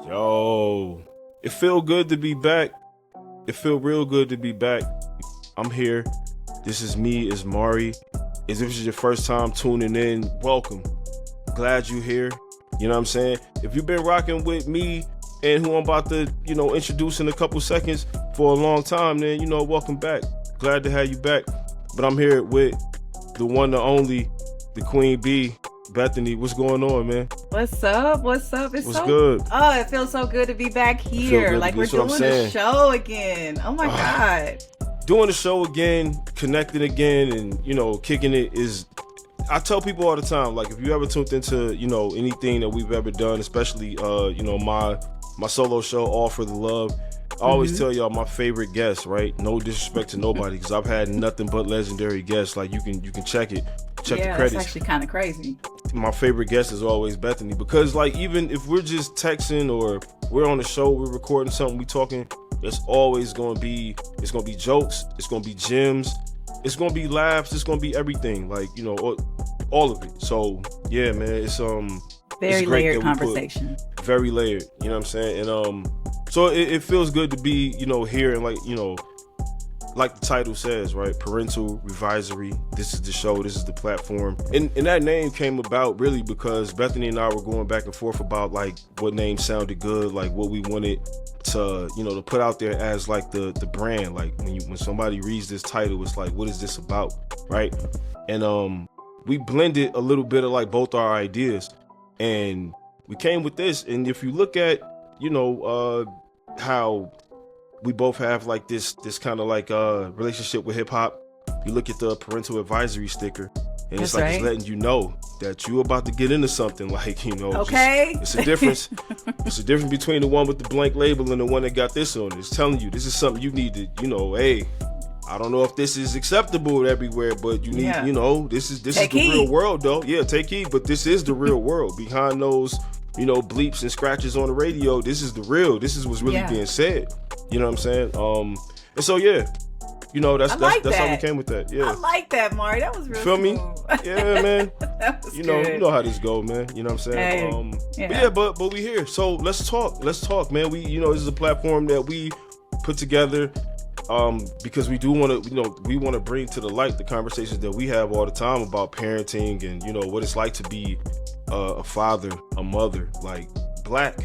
Yo, it feel good to be back. It feel real good to be back. I'm here. This is me, is Mari. If this is your first time tuning in, welcome. Glad you here. You know what I'm saying? If you've been rocking with me and who I'm about to, introduce in a couple seconds for a long time, then, welcome back. Glad to have you back. But I'm here with the one, the only, the Queen Bee, Bethany. What's going on, man? What's up? What's good? Oh, it feels so good to be back here. Like we're doing the show again. Oh my God. Doing the show again, connecting again, and, kicking it is... I tell people all the time, like, if you ever tuned into, anything that we've ever done, especially, my solo show, All for the Love, I always tell y'all my favorite guests, right? No disrespect to nobody, because I've had nothing but legendary guests. Like, you can check it. Check the credits. That's actually kind of crazy. My favorite guest is always Bethany, because, like, even if we're just texting or we're on the show, we're recording something, we talking, it's always going to be, it's going to be jokes, it's going to be gems, it's going to be laughs, it's going to be everything, like, all of it. So, yeah, man, it's very it's layered conversation. Very layered, you know what I'm saying? And so it feels good to be, here and like the title says, right? Parental Revisory. This is the show. This is the platform. And that name came about really because Bethany and I were going back and forth about like what name sounded good, like what we wanted to, to put out there as like the brand. Like when somebody reads this title, it's like, what is this about, right? And we blended a little bit of like both our ideas, and we came with this. And if you look at, how we both have like this kind of like relationship with hip hop. You look at the parental advisory sticker, and That's it's like right. It's letting you know that you're about to get into something. Like, Okay. it's a difference. It's a difference between the one with the blank label and the one that got this on it. It's telling you this is something you need to, hey, I don't know if this is acceptable everywhere, but you need, this is the real world though. Yeah, take heed, but this is the real world. Behind those, bleeps and scratches on the radio, this is the real. This is what's really being said. You know what I'm saying? And so that's how we came with that. Yeah. I like that, Mari. That was really Feel me? smooth. Yeah, man. That was you good. know how this go, man. You know what I'm saying? Hey, But we here. So let's talk, man. We this is a platform that we put together because we do want to, we want to bring to the light the conversations that we have all the time about parenting and what it's like to be a father, a mother, like Black.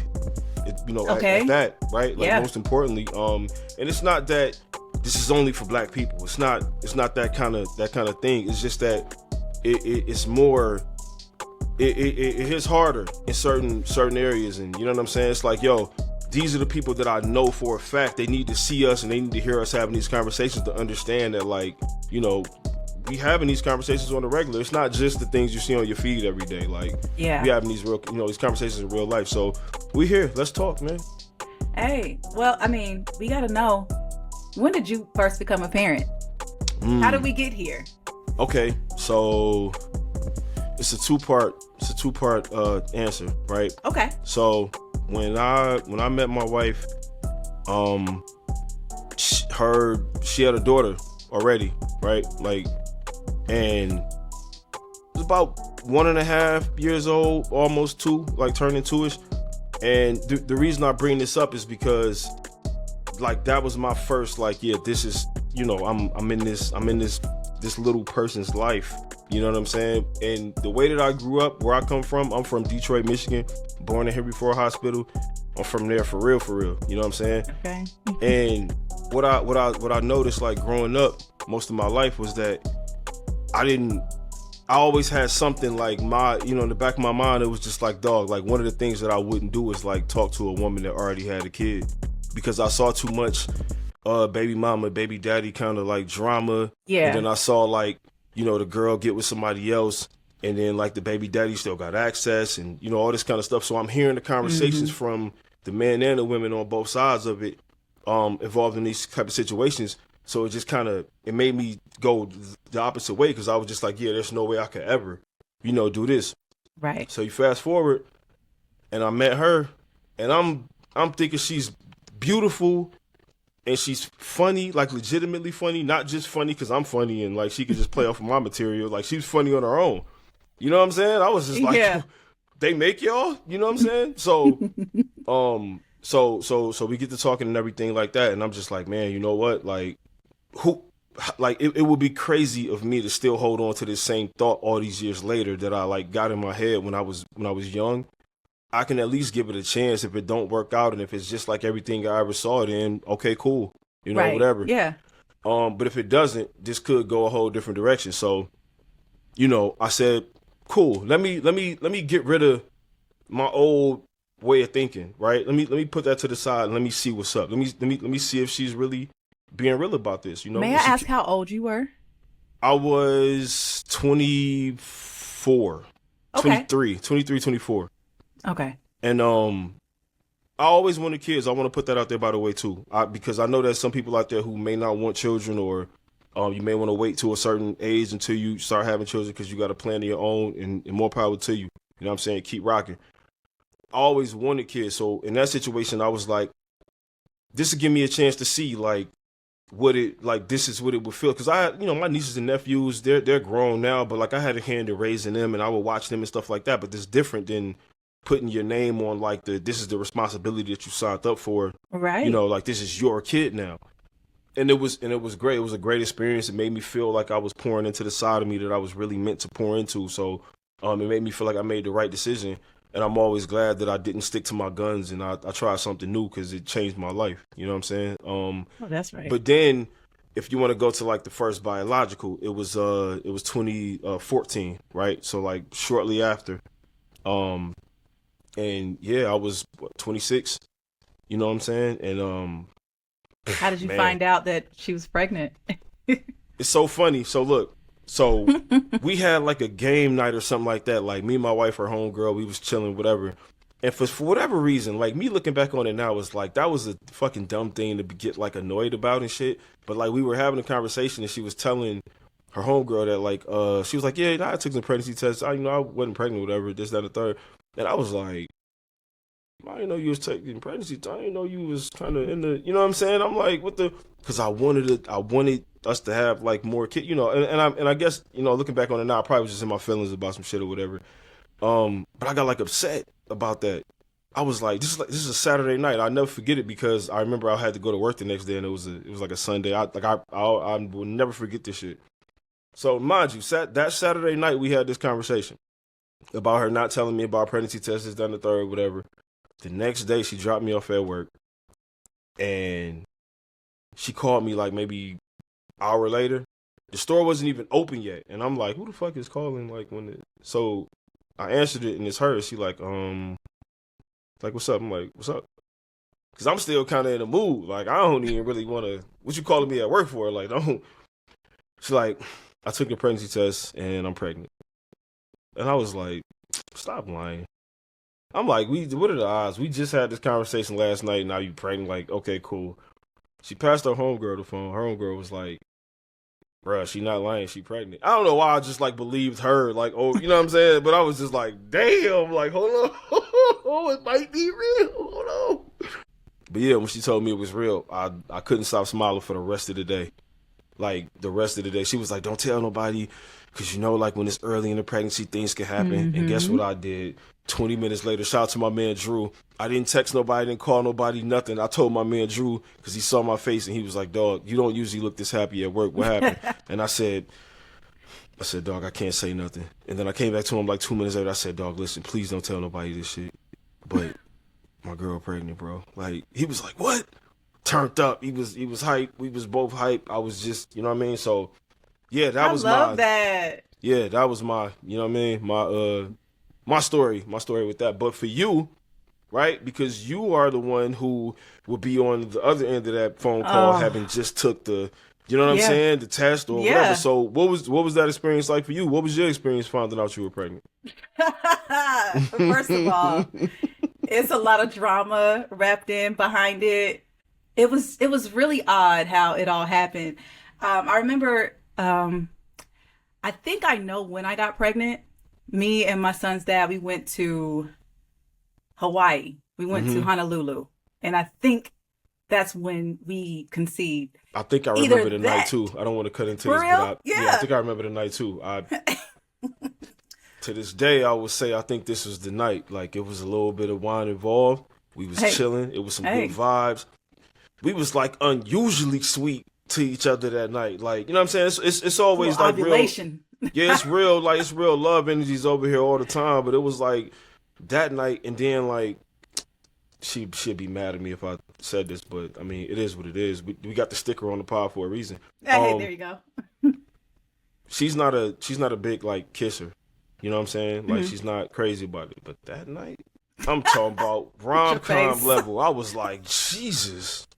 At that, right? Like most importantly, and it's not that this is only for Black people. It's not that kind of thing. It's just that it's more. It hits harder in certain areas, and you know what I'm saying. It's like, these are the people that I know for a fact they need to see us and they need to hear us having these conversations to understand that, like, we having these conversations on the regular. It's not just the things you see on your feed every day. Like, we having these real, these conversations in real life. So we here. Let's talk, man. Hey, well, I mean, we got to know, when did you first become a parent? How did we get here? Okay, so it's a two-part answer, right? Okay. So when I met my wife, she had a daughter already, right? Like, and it was about 1.5 years old, almost 2, like turning 2ish. And the reason I bring this up is because, like, that was my first, like, this is, I'm in this little person's life. You know what I'm saying? And the way that I grew up, where I come from, I'm from Detroit, Michigan, born in Henry Ford Hospital. I'm from there for real. You know what I'm saying? Okay. And what I noticed, like, growing up most of my life was that I always had something like in the back of my mind, it was just like, dog, like, one of the things that I wouldn't do is like talk to a woman that already had a kid, because I saw too much baby mama, baby daddy kind of like drama. Yeah. And then I saw, like, the girl get with somebody else, and then like the baby daddy still got access, and all this kind of stuff. So I'm hearing the conversations from the men and the women on both sides of it, involved in these type of situations. So it just it made me go the opposite way, because I was just like, there's no way I could ever, do this. Right. So you fast forward, and I met her, and I'm thinking she's beautiful, and she's funny, like legitimately funny, not just funny because I'm funny and like she could just play off of my material. Like, she's funny on her own. You know what I'm saying? I was just like, they make y'all, you know what I'm saying? So, so we get to talking and everything like that, and I'm just like, man, you know what? Like, it would be crazy of me to still hold on to this same thought all these years later that I like got in my head when I was young. I can at least give it a chance if it don't work out, and if it's just like everything I ever saw it in, okay, cool, you know, whatever. Yeah. But if it doesn't, this could go a whole different direction. So, you know, I said, cool. Let me get rid of my old way of thinking, right? Let me put that to the side and let me see what's up. Let me see if she's really being real about this, you know? May I ask how old you were? I was 24. Okay. 23, 24. Okay. And I always wanted kids. I want to put that out there, by the way, too, because I know there's some people out there who may not want children, or you may want to wait to a certain age until you start having children because you got a plan of your own, and more power to you. You know what I'm saying? Keep rocking. I always wanted kids. So in that situation, I was like, this would give me a chance to see, like, this is what it would feel. Because my nieces and nephews, they're grown now, but like I had a hand in raising them, and I would watch them and stuff like that. But this is different than putting your name on, like, this is the responsibility that you signed up for. Right. You know, like, this is your kid now. And it was great. It was a great experience. It made me feel like I was pouring into the side of me that I was really meant to pour into. So it made me feel like I made the right decision. And I'm always glad that I didn't stick to my guns and I tried something new, because it changed my life. You know what I'm saying? Oh, that's right. But then if you want to go to like the first biological, it was 2014, right? So like shortly after. And yeah, I was 26. You know what I'm saying? And how did you find out that she was pregnant? It's so funny. So look, we had like a game night or something like that. Like me and my wife, her homegirl, we was chilling, whatever. And for whatever reason, like me looking back on it now, was like, that was a fucking dumb thing to get like annoyed about and shit. But like we were having a conversation and she was telling her homegirl that like, she was like, yeah, I took some pregnancy tests. I wasn't pregnant, whatever, this, that, and the third. And I was like, I didn't know you was taking pregnancy. I didn't know you was kind of in the, you know what I'm saying? I'm like, what the, because I wanted us to have like more kids, you know, and I guess, you know, looking back on it now, I probably was just in my feelings about some shit or whatever. But I got like upset about that. I was like, this is a Saturday night. I'll never forget it, because I remember I had to go to work the next day, and it was like a Sunday. I will never forget this shit. So mind you, that Saturday night we had this conversation about her not telling me about pregnancy tests, this, that, and the third, whatever. The next day she dropped me off at work, and she called me like maybe an hour later. The store wasn't even open yet, and I'm like, who the fuck is calling? Like so I answered it, and it's her. She like what's up? I'm like, what's up? Because I'm still kind of in the mood. Like, I don't even really want to, what you calling me at work for? Like, don't. She's like, I took the pregnancy test and I'm pregnant. And I was like, stop lying. I'm like, what are the odds? We just had this conversation last night, and now you pregnant. Like, okay, cool. She passed her homegirl the phone. Her homegirl was like, bruh, she not lying, she pregnant. I don't know why I just like believed her, like, oh, you know what I'm saying? But I was just like, damn, like, hold on. It might be real. Hold on. But yeah, when she told me it was real, I couldn't stop smiling for the rest of the day. Like, the rest of the day. She was like, don't tell nobody, because you know, like, when it's early in the pregnancy, things can happen. Mm-hmm. And guess what I did? 20 minutes later, shout out to my man Drew. I didn't text nobody, didn't call nobody, nothing. I told my man Drew, because he saw my face, and he was like, dog, you don't usually look this happy at work. What happened? And I said, dog, I can't say nothing. And then I came back to him like 2 minutes later. I said, dog, listen, please don't tell nobody this shit. But my girl pregnant, bro. Like, he was like, what? Turned up. He was hyped. We was both hyped. I was just, you know what I mean? So, yeah, I love that. Yeah, that was my, you know what I mean? My story with that. But for you, right? Because you are the one who will be on the other end of that phone call, having just took the, you know what I'm saying, the test or whatever. So what was that experience like for you? What was your experience finding out you were pregnant? First of all, it's a lot of drama wrapped in behind it. It was really odd how it all happened. I remember, I think I know when I got pregnant. Me and my son's dad, we went to Hawaii. We went to Honolulu. And I think that's when we conceived. I think I remember the night too. I don't want to cut into this, but yeah, I think I remember the night too. to this day, I would say I think this was the night. Like, it was a little bit of wine involved. We was chilling. It was some good vibes. We was like unusually sweet to each other that night. Like, you know what I'm saying? It's always like ovulation. Real. Yeah, it's real. Like, it's real love energies over here all the time. But it was like that night, and then like she'd be mad at me if I said this, but I mean, it is what it is. We got the sticker on the pod for a reason. Hey, there you go. She's not a big like kisser. You know what I'm saying? Like, she's not crazy about it. But that night, I'm talking about rom-com level. I was like, Jesus.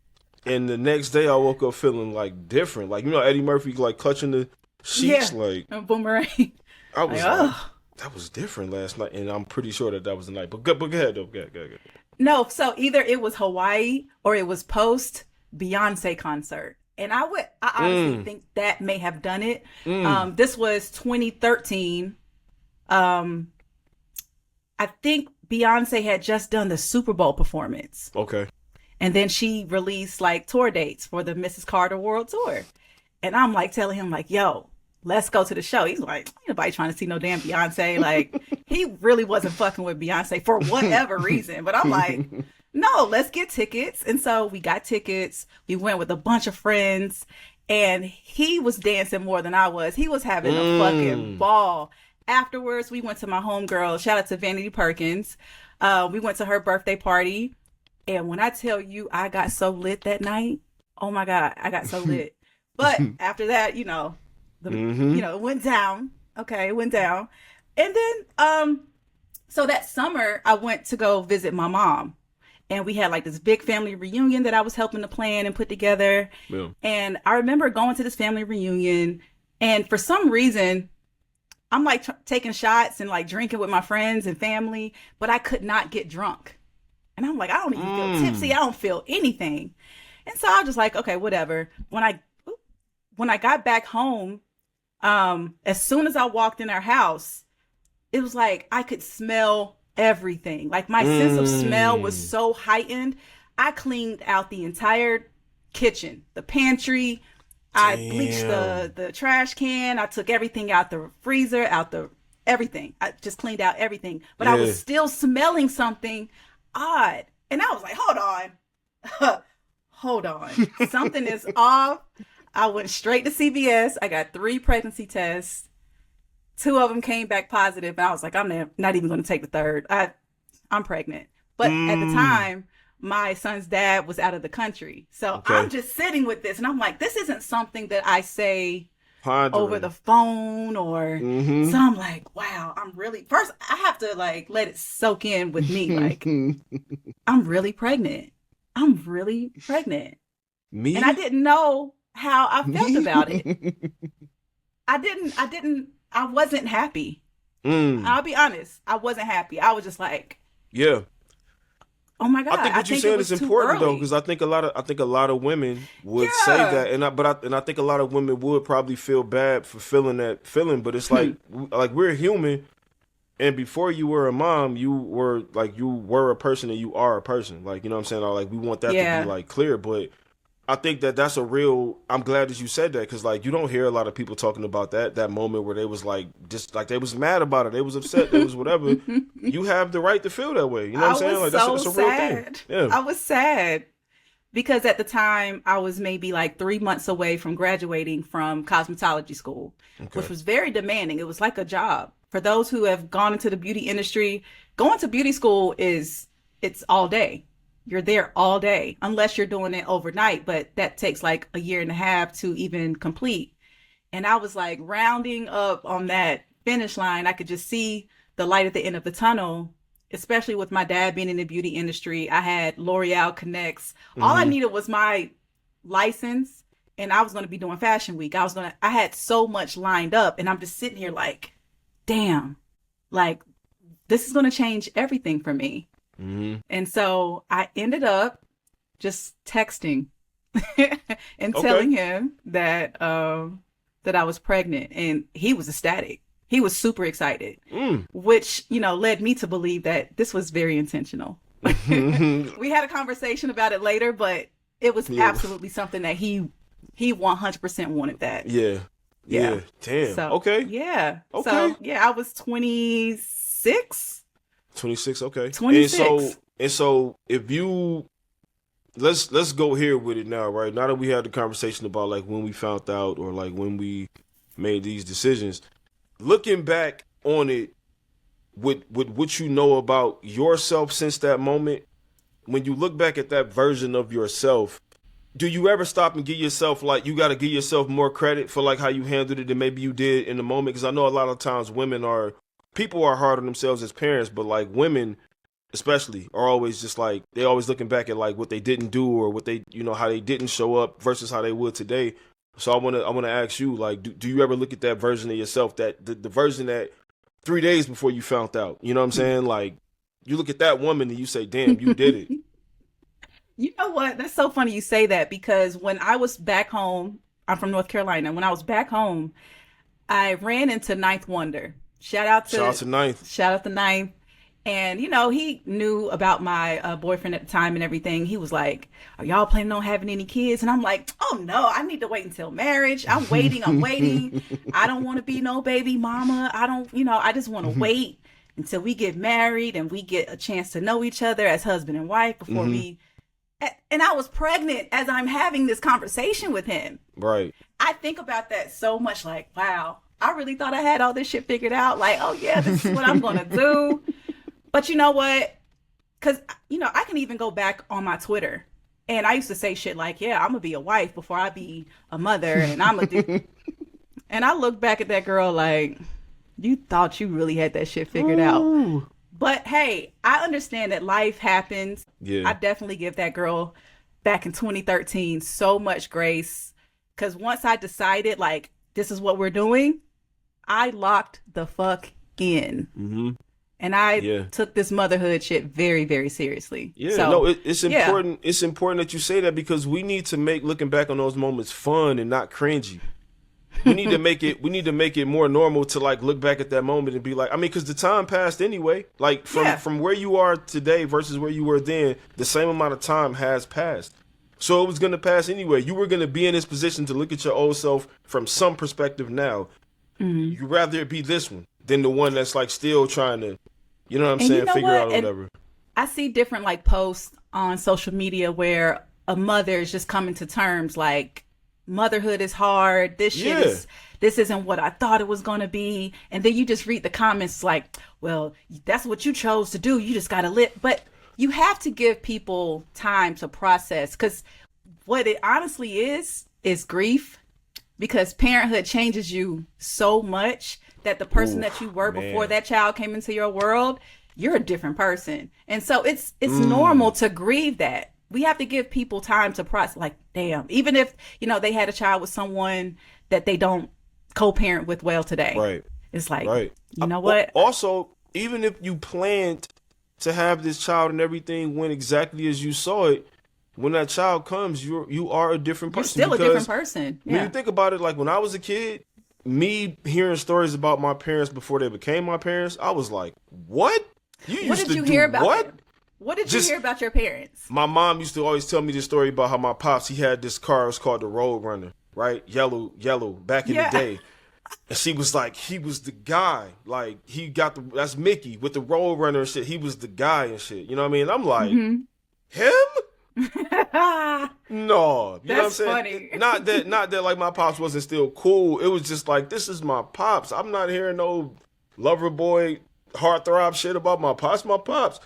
And the next day I woke up feeling like different. Like, you know, Eddie Murphy like clutching the sheets, like a boomerang. I was like, that was different last night, and I'm pretty sure that was the night. But go ahead though. Go ahead. No, so either it was Hawaii or it was post Beyonce concert. And I honestly think that may have done it. This was 2013. I think Beyonce had just done the Super Bowl performance. Okay. And then she released like tour dates for the Mrs. Carter World Tour. And I'm like telling him like, yo, let's go to the show. He's like, ain't nobody trying to see no damn Beyonce. Like, he really wasn't fucking with Beyonce for whatever reason. But I'm like, no, let's get tickets. And so we got tickets. We went with a bunch of friends. And he was dancing more than I was. He was having a fucking ball. Afterwards, we went to my homegirl. Shout out to Vanity Perkins. We went to her birthday party. And when I tell you I got so lit that night, oh my God, I got so lit. But after that, you know, it went down. Okay, it went down. And then, so that summer I went to go visit my mom. And we had like this big family reunion that I was helping to plan and put together. Yeah. And I remember going to this family reunion. And for some reason, I'm like taking shots and like drinking with my friends and family, but I could not get drunk. And I'm like, I don't even feel tipsy. I don't feel anything. And so I was just like, okay, whatever. When I got back home, as soon as I walked in our house, it was like I could smell everything. Like my sense of smell was so heightened. I cleaned out the entire kitchen, the pantry. I bleached the trash can. I took everything out the freezer, everything. I just cleaned out everything. But I was still smelling something odd. And I was like, hold on. Something is off. I went straight to CVS. I got 3 pregnancy tests. 2 of them came back positive. And I was like, I'm not even going to take the third. I'm pregnant. But at the time, my son's dad was out of the country. So I'm just sitting with this. And I'm like, this isn't something that I say over the phone or so I'm like, wow, first I have to like let it soak in with me. Like, I'm really pregnant. Me? And I didn't know how I felt about it. I wasn't happy. I'll be honest. I wasn't happy. I was just like, yeah. Oh my God! I think what you said is important though, because I think a lot of women would say that, and I think a lot of women would probably feel bad for feeling that feeling. But it's like we're human, and before you were a mom, you were a person, and you are a person. Like, you know what I'm saying? Like, we want that to be like clear, but I think that's a real. I'm glad that you said that, because like you don't hear a lot of people talking about that moment where they was like just like they was mad about it, they was upset, they was whatever. You have the right to feel that way. You know what I'm saying? Like that's a real thing. Yeah. I was sad because at the time I was maybe like 3 months away from graduating from cosmetology school, which was very demanding. It was like a job. For those who have gone into the beauty industry, going to beauty school it's all day. You're there all day, unless you're doing it overnight, but that takes like a year and a half to even complete. And I was like rounding up on that finish line. I could just see the light at the end of the tunnel, especially with my dad being in the beauty industry. I had L'Oreal Connects. All I needed was my license, and I was going to be doing Fashion Week. I had so much lined up, and I'm just sitting here like, damn, like this is going to change everything for me. And so I ended up just texting and telling him that that I was pregnant, and he was ecstatic. He was super excited, which, led me to believe that this was very intentional. We had a conversation about it later, but it was absolutely something that he 100% wanted that. Yeah. Yeah. Damn. So, Okay. yeah. Okay. So, yeah, I was 26. 26. Okay. 26. And so if you let's go here with it now, right? Now that we had the conversation about like when we found out or like when we made these decisions, looking back on it with what you know about yourself since that moment, when you look back at that version of yourself, do you ever stop and give yourself like you got to give yourself more credit for like how you handled it than maybe you did in the moment? Because I know a lot of times people are hard on themselves as parents, but like women especially are always just like they always looking back at like what they didn't do or what they how they didn't show up versus how they would today. So I want to ask you, like, do you ever look at that version of yourself, that the version that 3 days before you found out, you know what I'm saying? Like, you look at that woman and you say, damn, you did it. You know what? That's so funny you say that, because when I was back home, I'm from North Carolina. When I was back home, I ran into Ninth Wonder. Shout out to Ninth. Shout out to Ninth. And, he knew about my boyfriend at the time and everything. He was like, are y'all planning on having any kids? And I'm like, oh, no, I need to wait until marriage. I'm waiting. I don't want to be no baby mama. I just want to wait until we get married and we get a chance to know each other as husband and wife before we. And I was pregnant as I'm having this conversation with him. Right. I think about that so much, like, wow, I really thought I had all this shit figured out. Like, oh, yeah, this is what I'm going to do. But you know what? Because, I can even go back on my Twitter. And I used to say shit like, yeah, I'm going to be a wife before I be a mother. And I'm going to do. And I look back at that girl like, you thought you really had that shit figured out. But hey, I understand that life happens. Yeah. I definitely give that girl back in 2013 so much grace. Because once I decided, like, this is what we're doing, I locked the fuck in. Mm-hmm. And I took this motherhood shit very, very seriously. Yeah, so, no, it's important. It's important that you say that, because we need to make looking back on those moments fun and not cringy. We need to make it. We need to make it more normal to like look back at that moment and be like, I mean, because the time passed anyway. Like from where you are today versus where you were then, the same amount of time has passed. So it was going to pass anyway. You were going to be in this position to look at your old self from some perspective now. Mm-hmm. You'd rather it be this one than the one that's like still trying to, you know what I'm saying, figure out or whatever. I see different like posts on social media where a mother is just coming to terms like, motherhood is hard. This isn't what I thought it was going to be. And then you just read the comments like, well, that's what you chose to do. You just got to live. But you have to give people time to process, because what it honestly is grief, because parenthood changes you so much that the person that you were before that child came into your world, you're a different person. And so it's normal to grieve that. We have to give people time to process, like, damn, even if, they had a child with someone that they don't co-parent with well today. Right. It's like, you know what? Also, even if you planned to have this child and everything went exactly as you saw it, when that child comes, you are a different person. You're still a different person. Yeah. When you think about it, like when I was a kid, me hearing stories about my parents before they became my parents, I was like, what? What did you hear about them? What did you hear about your parents? My mom used to always tell me this story about how my pops, he had this car, it was called the Road Runner, right? Yellow, back in the day. And she was like, he was the guy. Like, he got that's Mickey with the Road Runner and shit. He was the guy and shit. You know what I mean? And I'm like, him? No. You know what I'm saying? Funny. Not that like my pops wasn't still cool. It was just like, this is my pops. I'm not hearing no lover boy, heartthrob shit about my pops. My pops.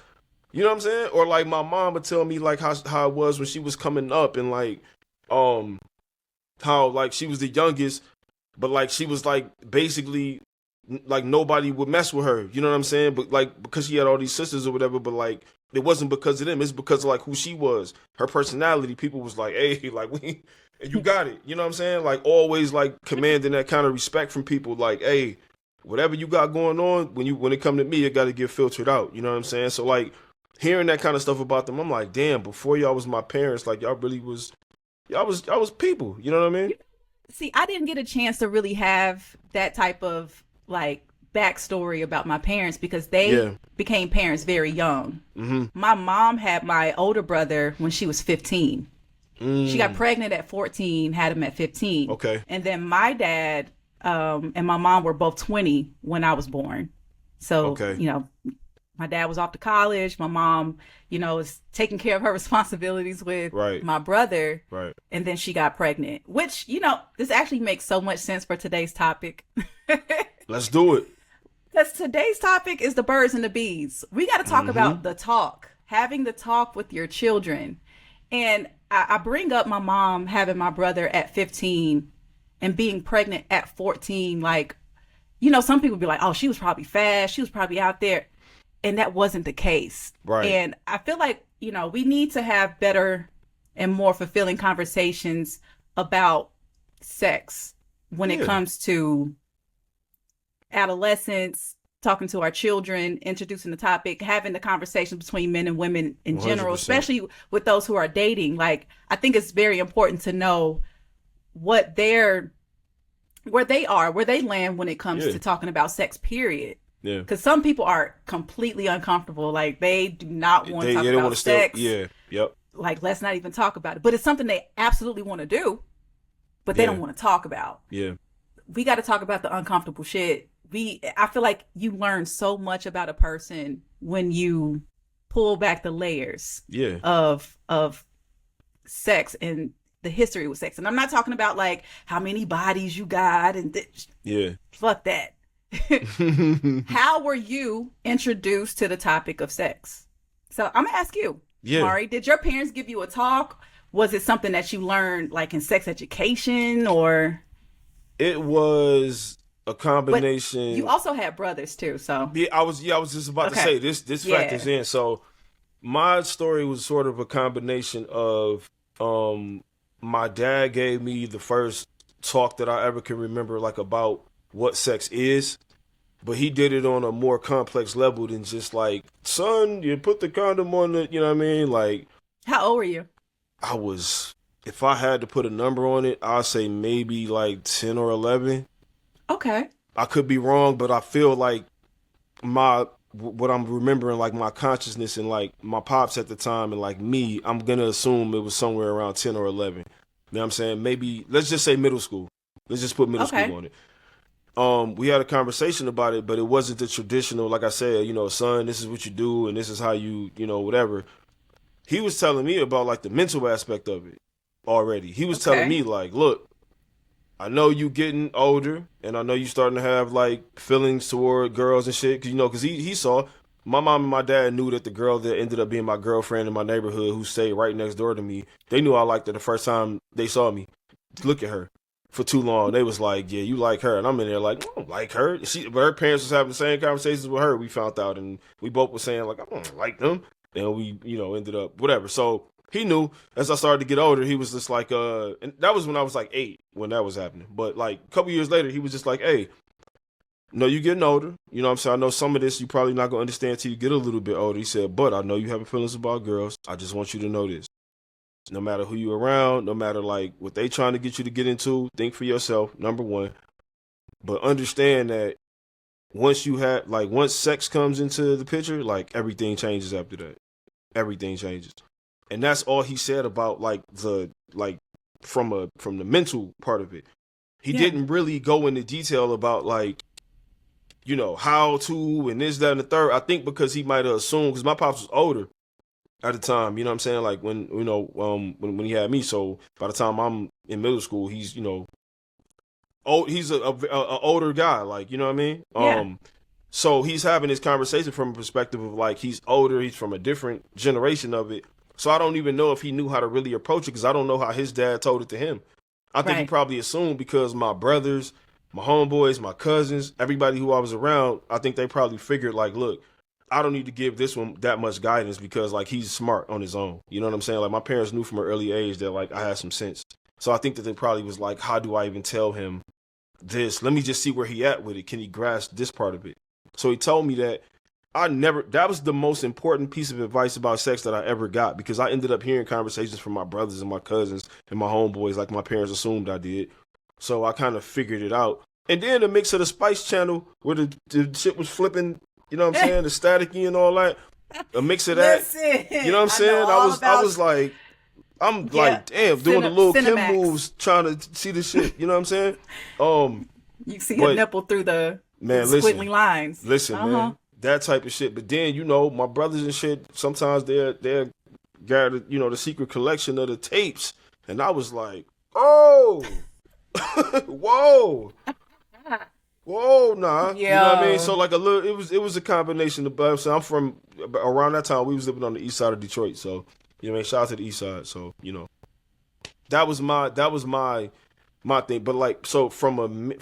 You know what I'm saying? Or like my mom would tell me like how it was when she was coming up, and like how like she was the youngest, but like she was like basically like nobody would mess with her. You know what I'm saying? But like because she had all these sisters or whatever, but like it wasn't because of them. It's because of like who she was, her personality. People was like, hey, like you got it. You know what I'm saying? Like always like commanding that kind of respect from people. Like, hey, whatever you got going on, when it come to me, it got to get filtered out. You know what I'm saying? So like, hearing that kind of stuff about them, I'm like, damn, before y'all was my parents, like y'all really was, y'all was people. You know what I mean? See, I didn't get a chance to really have that type of like backstory about my parents because they became parents very young. Mm-hmm. My mom had my older brother when she was 15. She got pregnant at 14, had him at 15. Okay. And then my dad and my mom were both 20 when I was born. So, Okay. my dad was off to college. My mom, was taking care of her responsibilities with Right. my brother. Right. And then she got pregnant, which, this actually makes so much sense for today's topic. Let's do it. Because today's topic is the birds and the bees. We got to talk about the talk, having the talk with your children. And I bring up my mom having my brother at 15 and being pregnant at 14. Like, some people be like, oh, she was probably fast. She was probably out there. And that wasn't the case. Right. And I feel like, we need to have better and more fulfilling conversations about sex when it comes to adolescence, talking to our children, introducing the topic, having the conversation between men and women in general, 100%. especially with those who are dating. Like, I think it's very important to know where they land when it comes to talking about sex, period. Yeah. Because some people are completely uncomfortable. Like, they do not want to talk about sex. Yep. Like, let's not even talk about it. But it's something they absolutely want to do, but they don't want to talk about. Yeah. We got to talk about the uncomfortable shit. I feel like you learn so much about a person when you pull back the layers of sex and the history with sex. And I'm not talking about like how many bodies you got and fuck that. How were you introduced to the topic of sex? So I'm gonna ask you, Mari, did your parents give you a talk? Was it something that you learned like in sex education, or? It was a combination. But you also had brothers too, so I was just about to say this factors in. So my story was sort of a combination of my dad gave me the first talk that I ever can remember, like, about what sex is, but he did it on a more complex level than just like, son, you put the condom on it, you know what I mean? Like, how old were you? I was, if I had to put a number on it, I'd say maybe like 10 or 11. Okay. I could be wrong, but I feel like what I'm remembering, like my consciousness and like my pops at the time and like me, I'm going to assume it was somewhere around 10 or 11. You know what I'm saying? Maybe, let's just say middle school. Let's just put middle school on it. We had a conversation about it, but it wasn't the traditional, like I said, son, this is what you do and this is how you, whatever. He was telling me about like the mental aspect of it already. He was telling me like, look, I know you getting older, and I know you starting to have like feelings toward girls and shit. Because he saw my mom and my dad knew that the girl that ended up being my girlfriend in my neighborhood, who stayed right next door to me, they knew I liked her the first time they saw me look at her for too long. They was like, yeah, you like her, and I'm in there like, I don't like her. But her parents was having the same conversations with her. We found out, and we both were saying like, I don't like them, and we ended up whatever. So. He knew as I started to get older, he was just like, and that was when I was like 8 when that was happening. But like a couple years later, he was just like, hey, no, you getting older. You know what I'm saying? I know some of this you probably not going to understand until you get a little bit older. He said, but I know you having feelings about girls. I just want you to know this. No matter who you around, no matter like what they trying to get you to get into, think for yourself, number one. But understand that once sex comes into the picture, like everything changes after that. Everything changes. And that's all he said about from the mental part of it. He didn't really go into detail about like, how to and this, that, and the third. I think because he might have assumed, because my pops was older at the time, you know what I'm saying? Like when he had me. So by the time I'm in middle school, he's, he's a older guy, like, you know what I mean? Yeah. So he's having this conversation from a perspective of like, he's older, he's from a different generation of it. So I don't even know if he knew how to really approach it, because I don't know how his dad told it to him. I think he probably assumed, because my brothers, my homeboys, my cousins, everybody who I was around, I think they probably figured like, look, I don't need to give this one that much guidance because like he's smart on his own. You know what I'm saying? Like my parents knew from an early age that like I had some sense. So I think that they probably was like, how do I even tell him this? Let me just see where he at with it. Can he grasp this part of it? So he told me that that was the most important piece of advice about sex that I ever got, because I ended up hearing conversations from my brothers and my cousins and my homeboys like my parents assumed I did. So I kind of figured it out. And then the mix of the Spice Channel where the shit was flipping, you know what I'm saying? The staticky and all that. A mix of that. Listen, you know what I'm saying? I was like, damn, doing the little Kim moves trying to see the shit. You know what I'm saying? You see a But nipple through the man, squiggly lines. listen, man, that type of shit. But then my brothers and shit. Sometimes they're got the secret collection of the tapes, and I was like, oh, whoa. Whoa, nah. You know what I mean? So like it was a combination of. So I'm from around that time. We was living on the east side of Detroit. So you know what I mean. Shout out to the east side. So that was my thing. But like, so from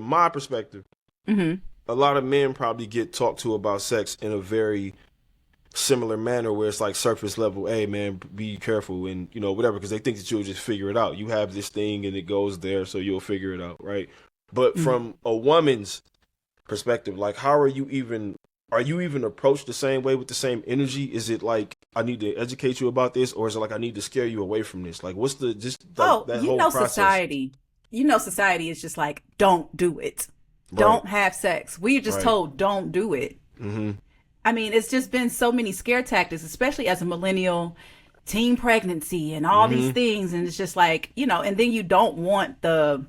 my perspective, a lot of men probably get talked to about sex in a very similar manner, where it's like surface level. Hey man, be careful and whatever, because they think that you'll just figure it out. You have this thing and it goes there, so you'll figure it out, right? But from a woman's perspective, like, how are you even approached the same way with the same energy? Is it like, I need to educate you about this, or is it like, I need to scare you away from this? Like, what's that whole process? Society is just like, don't do it. Right. Don't have sex. We're just told, don't do it. Mm-hmm. I mean, it's just been so many scare tactics, especially as a millennial, teen pregnancy and all these things. And it's just like, and then you don't want the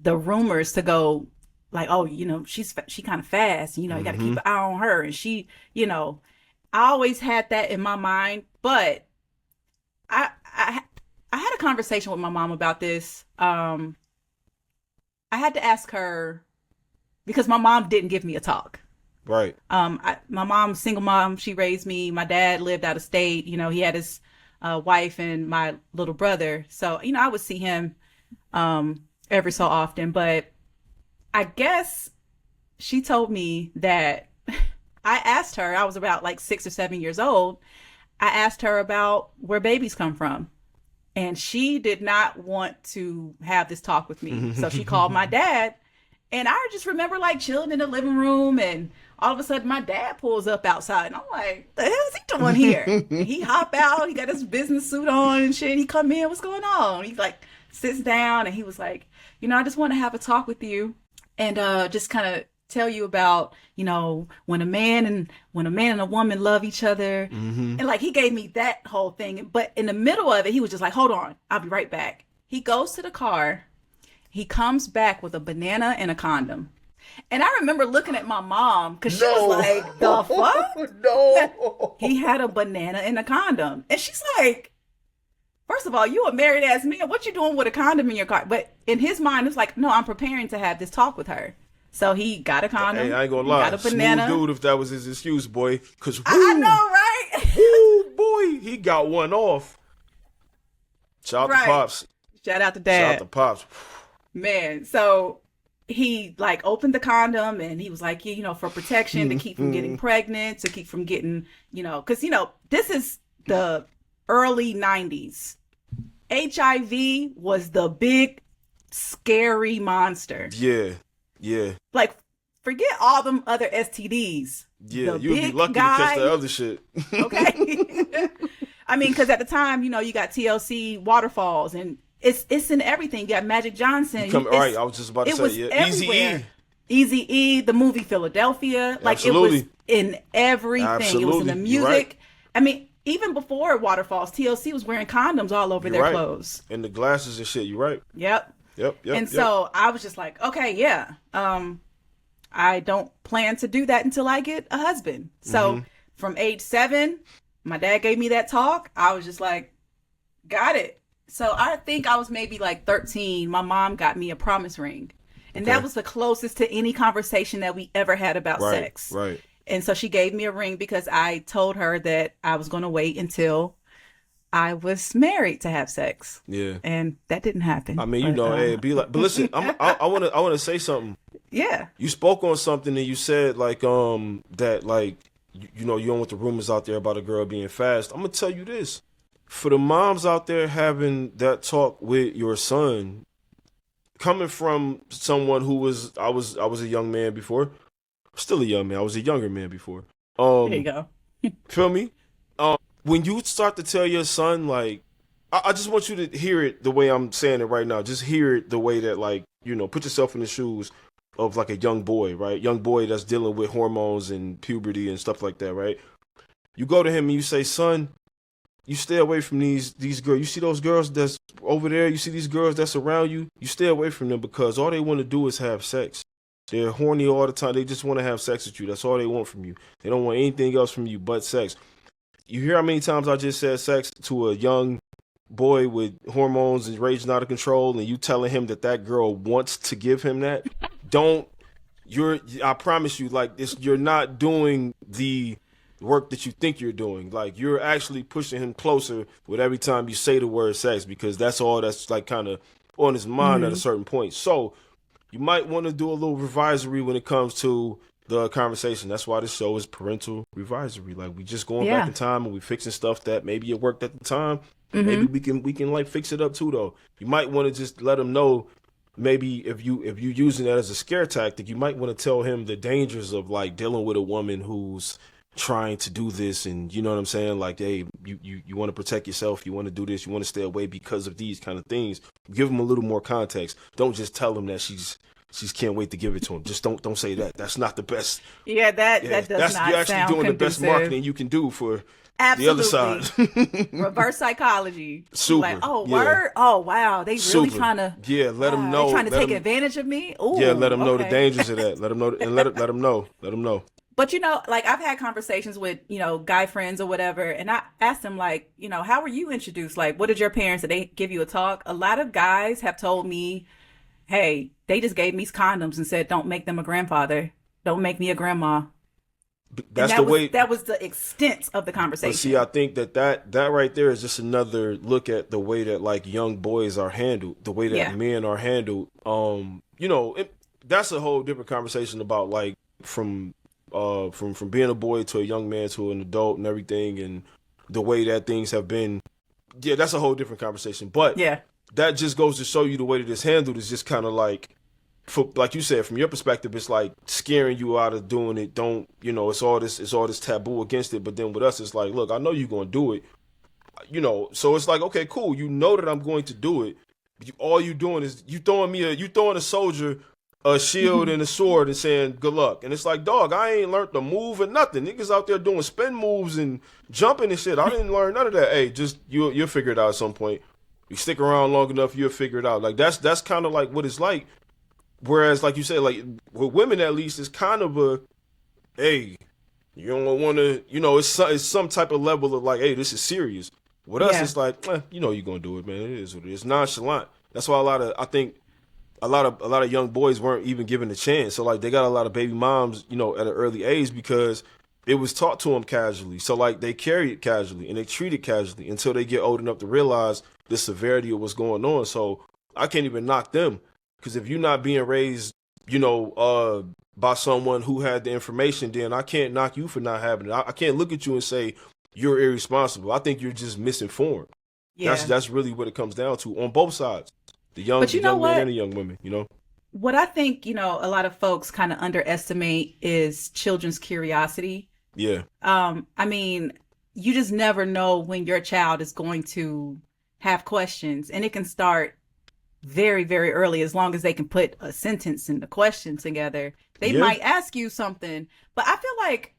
rumors to go like, oh, she kind of fast, you got to keep an eye on her. And she, I always had that in my mind, but I had a conversation with my mom about this. I had to ask her, because my mom didn't give me a talk. Right. My mom's single mom. She raised me. My dad lived out of state. He had his wife and my little brother. So, I would see him every so often. But I guess she told me that I asked her, I was about like 6 or 7 years old. I asked her about where babies come from. And she did not want to have this talk with me. So she called my dad. And I just remember like chilling in the living room, and all of a sudden my dad pulls up outside, and I'm like, the hell is he doing here? And he hop out, he got his business suit on and shit. He come in, what's going on? He like sits down, and he was like, I just want to have a talk with you and just kind of tell you about, when a man and a woman love each other. And like, he gave me that whole thing. But in the middle of it, he was just like, hold on, I'll be right back. He goes to the car. He comes back with a banana and a condom. And I remember looking at my mom, because she was like, the fuck? No. He had a banana and a condom. And she's like, first of all, you a married ass man. What you doing with a condom in your car? But in his mind, it's like, no, I'm preparing to have this talk with her. So he got a condom. Hey, I ain't gonna lie. Got a banana. Smooth dude if that was his excuse, boy. Because I know, right? Woo, boy, he got one off. Shout out to Pops. Shout out to Dad. Shout out to Pops. Man, so he like opened the condom, and he was like, for protection, to keep from getting pregnant, to keep from getting, because, this is the early 90s. HIV was the big, scary monster. Yeah. Like, forget all them other STDs. Yeah, you'd be lucky to catch the other shit. Okay. I mean, because at the time, you got TLC waterfalls, and it's in everything. You got Magic Johnson. Right, I was just about to say, yeah. Eazy-E, the movie Philadelphia. Like, absolutely. It was in everything. Absolutely. It was in the music. Right. I mean, even before waterfalls, TLC was wearing condoms all over their clothes. And the glasses and shit, you're right. Yep. And so I was just like, okay, yeah. I don't plan to do that until I get a husband. So from age 7, my dad gave me that talk. I was just like, got it. So I think I was maybe like 13. My mom got me a promise ring. And that was the closest to any conversation that we ever had about sex. Right. And so she gave me a ring because I told her that I was going to wait until I was married to have sex. Yeah. And that didn't happen. I mean, hey, be like, but listen, I want to say something. Yeah. You spoke on something and you said like, that like, you don't want the rumors out there about a girl being fast. I'm going to tell you this. For the moms out there having that talk with your son, coming from someone who I was a young man before, still a young man. I was a younger man before. There you go. Feel me? When you start to tell your son, like, I just want you to hear it the way I'm saying it right now. Just hear it the way that, like, put yourself in the shoes of like a young boy, right? Young boy that's dealing with hormones and puberty and stuff like that, right? You go to him and you say, son, you stay away from these girls. You see those girls that's over there. You see these girls that's around you. You stay away from them because all they want to do is have sex. They're horny all the time. They just want to have sex with you. That's all they want from you. They don't want anything else from you but sex. You hear how many times I just said sex to a young boy with hormones and raging out of control, and you telling him that girl wants to give him that? I promise you, like this, you're not doing the work that you think you're doing. Like you're actually pushing him closer with every time you say the word sex, because that's all that's like kind of on his mind at a certain point. So you might want to do a little revisory when it comes to the conversation. That's why this show is Parental Revisory. Like we just going back in time and we fixing stuff that maybe it worked at the time. Maybe we can like fix it up too though. You might want to just let him know. Maybe if you using that as a scare tactic, you might want to tell him the dangers of like dealing with a woman who's trying to do this, and you know what I'm saying? Like, hey, you want to protect yourself, you want to do this, you want to stay away because of these kind of things. Give him a little more context. Don't just tell him that she's can't wait to give it to him. Just don't say that. That's not the best. Yeah, that does not you're actually sound doing conducive. the best marketing you can do for Absolutely. the other side. Reverse psychology. Super. Like, oh, word? Oh, wow. They really trying to. Yeah, let them know. They trying to take advantage of me? Ooh, yeah, let them know the dangers of that. Let them know, and let them know. Let them know. But, you know, like I've had conversations with, you know, guy friends or whatever. And I asked them, like, you know, how were you introduced? Like, what did your parents, did they give you a talk? A lot of guys have told me, hey, they just gave me condoms and said, don't make them a grandfather. Don't make me a grandma. That's the way. That was the extent of the conversation. But see, I think that right there is just another look at the way that like young boys are handled, the way that men are handled. You know, that's a whole different conversation about like from being a boy to a young man to an adult and everything, and the way that things have been. Yeah, that's a whole different conversation. But that just goes to show you the way that it's handled is just kind of like. Like you said, from your perspective, it's like scaring you out of doing it. Don't, you know, it's all this taboo against it. But then with us, it's like, look, I know you're going to do it, you know, so it's like, okay, cool. You know that I'm going to do it. All you doing is you throwing a soldier a shield and a sword and saying good luck. And it's like, dog, I ain't learned to move or nothing. Niggas out there doing spin moves and jumping and shit. I didn't learn none of that. Hey, just you'll figure it out at some point. You stick around long enough, you'll figure it out. Like that's kind of like what it's like. Whereas, like you said, like with women at least, it's kind of a, hey, you don't want to, you know, it's some type of level of like, hey, this is serious. With us, it's like, you know, you're gonna do it, man. It is what it is. Nonchalant. That's why I think a lot of young boys weren't even given a chance. So like they got a lot of baby moms, you know, at an early age because it was taught to them casually. So like they carry it casually and they treat it casually until they get old enough to realize the severity of what's going on. So I can't even knock them. Because if you're not being raised, you know, by someone who had the information, then I can't knock you for not having it. I can't look at you and say you're irresponsible. I think you're just misinformed. Yeah. That's really what it comes down to on both sides, the young men and the young women, you know. What I think, you know, a lot of folks kind of underestimate is children's curiosity. Yeah. I mean, you just never know when your child is going to have questions, and it can start very, very early, as long as they can put a sentence and a question together. They might ask you something, but I feel like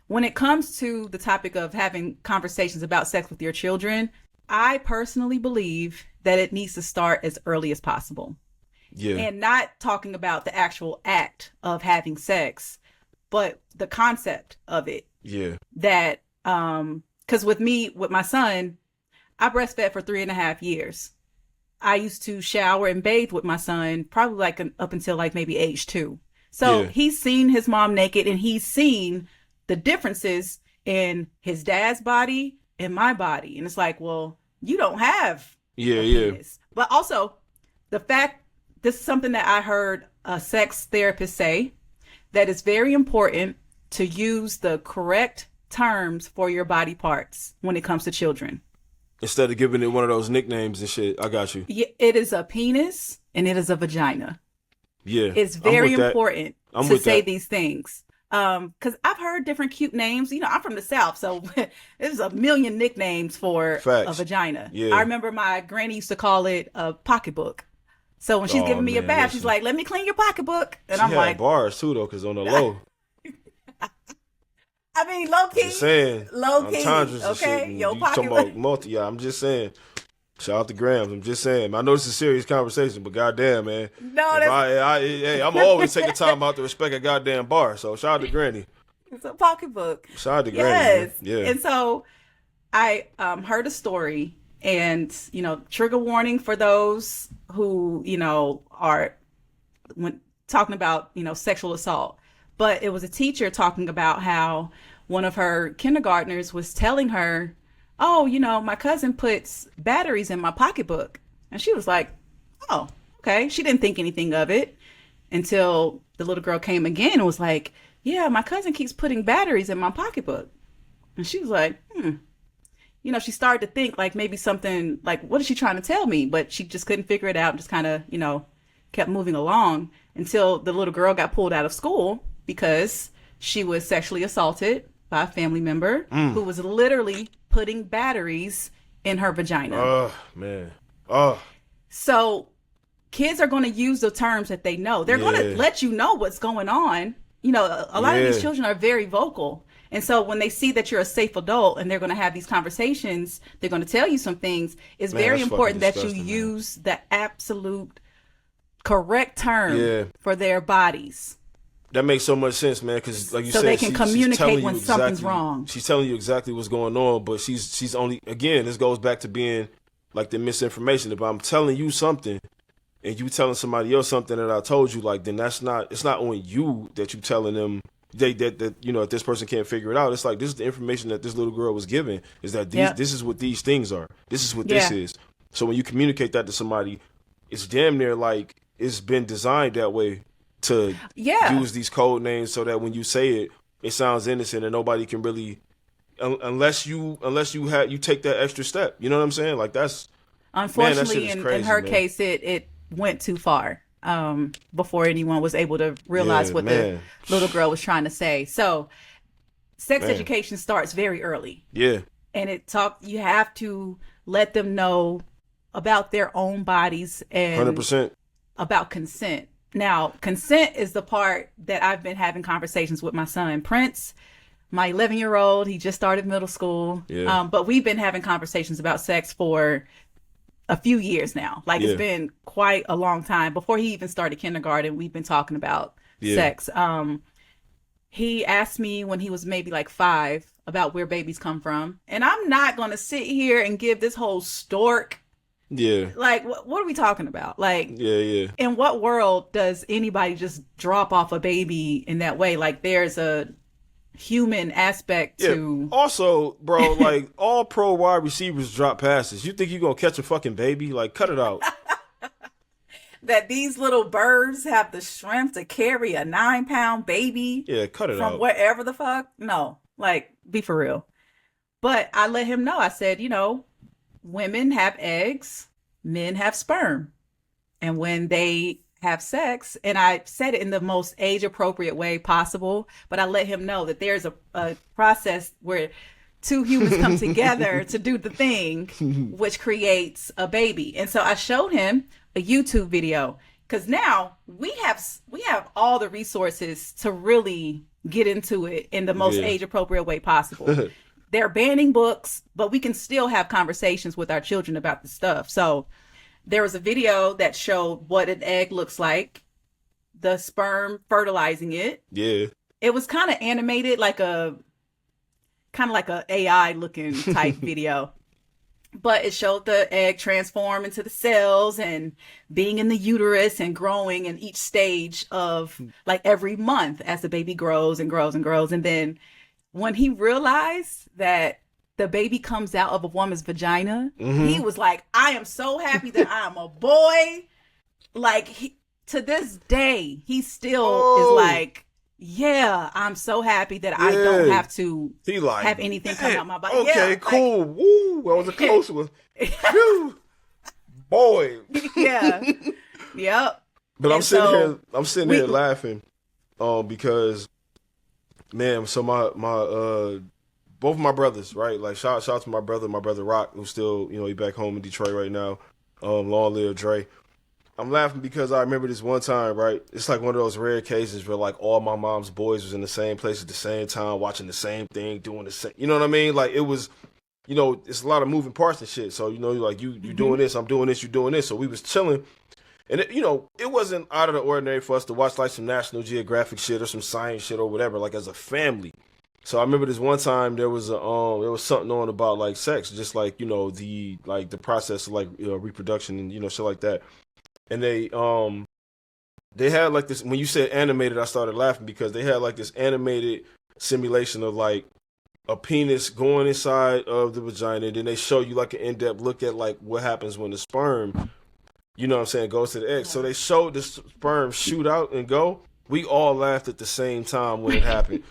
when it comes to the topic of having conversations about sex with your children, I personally believe that it needs to start as early as possible. Yeah. And not talking about the actual act of having sex, but the concept of it. Yeah. That, because with my son, I breastfed for 3.5 years. I used to shower and bathe with my son probably like up until like maybe age 2. So he's seen his mom naked, and he's seen the differences in his dad's body and my body. And it's like, well, you don't have a penis. But also the fact, this is something that I heard a sex therapist say, that it's very important to use the correct terms for your body parts when it comes to children. Instead of giving it one of those nicknames and shit. I got you. Yeah, it is a penis and it is a vagina. Yeah. It's very important to say these things. Because I've heard different cute names. You know, I'm from the South, so there's a million nicknames for a vagina. Yeah. I remember my granny used to call it a pocketbook. So when she's giving me a bath, she's like, let me clean your pocketbook. And I'm like, bars too, though, because on the low. I mean, low key. Just saying. Low key. Entendres and shit. Okay, And your you pocket. talking about multi? Yeah, I'm just saying. Shout out to Grams. I'm just saying. I know this is a serious conversation, but goddamn, man. No, hey, I'm always taking time out to respect a goddamn bar. So shout out to Granny. It's a pocketbook. Shout out to Granny. Yes. Man. Yeah. And so I heard a story, and trigger warning for those who are when talking about sexual assault. But it was a teacher talking about how one of her kindergartners was telling her, oh, my cousin puts batteries in my pocketbook. And she was like, oh, okay. She didn't think anything of it until the little girl came again and was like, yeah, my cousin keeps putting batteries in my pocketbook. And she was like, she started to think like maybe something like, what is she trying to tell me? But she just couldn't figure it out and just kind of, kept moving along until the little girl got pulled out of school because she was sexually assaulted by a family member who was literally putting batteries in her vagina. Oh, man. Oh. So kids are going to use the terms that they know. They're going to let you know what's going on. A lot of these children are very vocal. And so when they see that you're a safe adult and they're going to have these conversations, they're going to tell you some things. It's very important that you use the absolute correct term for their bodies. That makes so much sense, man, because like you said, so they can communicate when something's wrong. She's telling you exactly what's going on, but she's only, again, this goes back to being like the misinformation. If I'm telling you something and you telling somebody else something that I told you, like, then it's not on you that you telling them that if this person can't figure it out. It's like, this is the information that this little girl was given, is that this is what these things are. This is what this is. So when you communicate that to somebody, it's damn near like it's been designed that way to use these code names so that when you say it, it sounds innocent and nobody can really, unless you take that extra step. You know what I'm saying? Like that's, unfortunately, man, that shit is crazy, in her man. case, it went too far before anyone was able to realize what the little girl was trying to say. So sex education starts very early. Yeah. And you have to let them know about their own bodies and 100%. About consent. Now, consent is the part that I've been having conversations with my son, Prince, my 11-year-old. He just started middle school. Yeah. But we've been having conversations about sex for a few years now. Like it's been quite a long time. Before he even started kindergarten, we've been talking about sex. He asked me when he was maybe like 5 about where babies come from. And I'm not going to sit here and give this whole stork. Yeah. Like, what are we talking about? Like, in what world does anybody just drop off a baby in that way? Like, there's a human aspect to. Also, bro, like all pro wide receivers drop passes. You think you're gonna catch a fucking baby? Like, cut it out. That these little birds have the strength to carry a 9-pound baby. Yeah, cut it out. From wherever the fuck. No, like, be for real. But I let him know. I said, women have eggs, men have sperm. And when they have sex, and I said it in the most age appropriate way possible, but I let him know that there's a process where 2 humans come together to do the thing, which creates a baby. And so I showed him a YouTube video because now we have all the resources to really get into it in the most age appropriate way possible. They're banning books, but we can still have conversations with our children about the stuff. So there was a video that showed what an egg looks like, the sperm fertilizing it. Yeah. It was kind of animated, like a AI looking type video. But it showed the egg transform into the cells and being in the uterus and growing in each stage of like every month as the baby grows and grows and grows. And then when he realized that the baby comes out of a woman's vagina, he was like, I am so happy that I am a boy. Like, to this day, he still is like, yeah, I'm so happy that I don't have to have anything come out my body. Okay, cool. Like, woo, that was a close one. Boy. Yeah. Yep. But I'm sitting here laughing because, man, so my both of my brothers, right? Like shout out to my brother Rock, who's still, he back home in Detroit right now. Long live Dre. I'm laughing because I remember this one time, right? It's like one of those rare cases where like all my mom's boys was in the same place at the same time, watching the same thing, doing the same. You know what I mean? Like it was, it's a lot of moving parts and shit. So like you doing this, I'm doing this, you doing this. So we was chilling, and it wasn't out of the ordinary for us to watch like some National Geographic shit or some science shit or whatever, like as a family. So I remember this one time there was something on about like sex, just like the process of like reproduction and shit like that. And they had like this, when you said animated, I started laughing because they had like this animated simulation of like a penis going inside of the vagina, and then they show you like an in-depth look at like what happens when the sperm, goes to the egg. So they showed the sperm shoot out and go. We all laughed at the same time when it happened.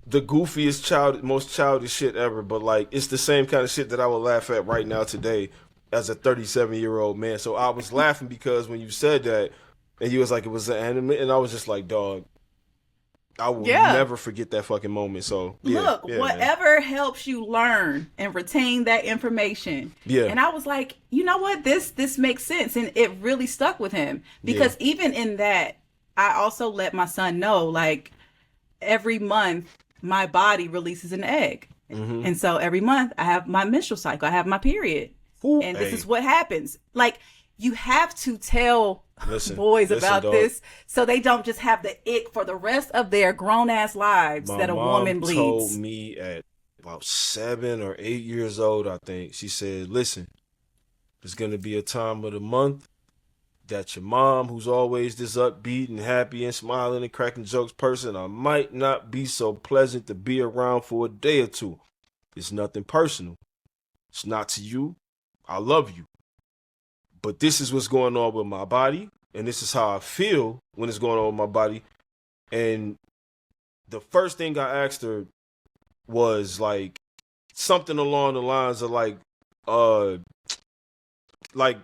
The goofiest most childish shit ever, but like it's the same kind of shit that I would laugh at right now today as a 37-year-old man. So I was laughing because when you said that, and you was like, it was an anime, and I was just like, dog, I will never forget that fucking moment. So look, whatever helps you learn and retain that information. Yeah. And I was like, you know what? This makes sense. And it really stuck with him because even in that, I also let my son know, like, every month my body releases an egg. Mm-hmm. And so every month I have my menstrual cycle, I have my period. Ooh, and this is what happens. Like, you have to tell boys about this so they don't just have the ick for the rest of their grown-ass lives that a woman bleeds. My mom told me at about 7 or 8 years old, I think, she said, listen, there's going to be a time of the month that your mom, who's always this upbeat and happy and smiling and cracking jokes person, I might not be so pleasant to be around for a day or two. It's nothing personal. It's not to you. I love you. But this is what's going on with my body, and this is how I feel when it's going on with my body. And the first thing I asked her was like something along the lines of like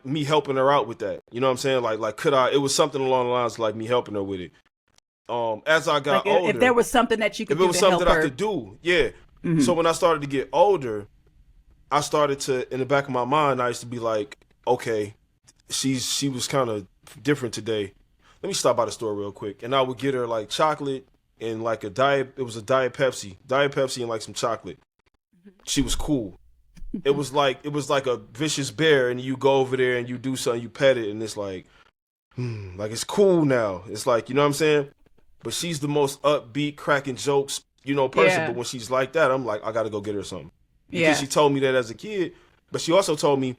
me helping her out with that. You know what I'm saying? Like could I? It was something along the lines of like me helping her with it. As I got older, if there was something that you could do, if it was something that I could do, yeah. Mm-hmm. So when I started to get older, I started to, in the back of my mind, I used to be like, okay, she was kind of different today. Let me stop by the store real quick, and I would get her like chocolate and like it was a Diet Pepsi and like some chocolate. She was cool. It was like a vicious bear, and you go over there and you do something, you pet it, and it's like it's cool now. It's like, you know what I'm saying? But she's the most upbeat, cracking jokes, person. Yeah. But when she's like that, I'm like, I gotta go get her something. Because she told me that as a kid, but she also told me,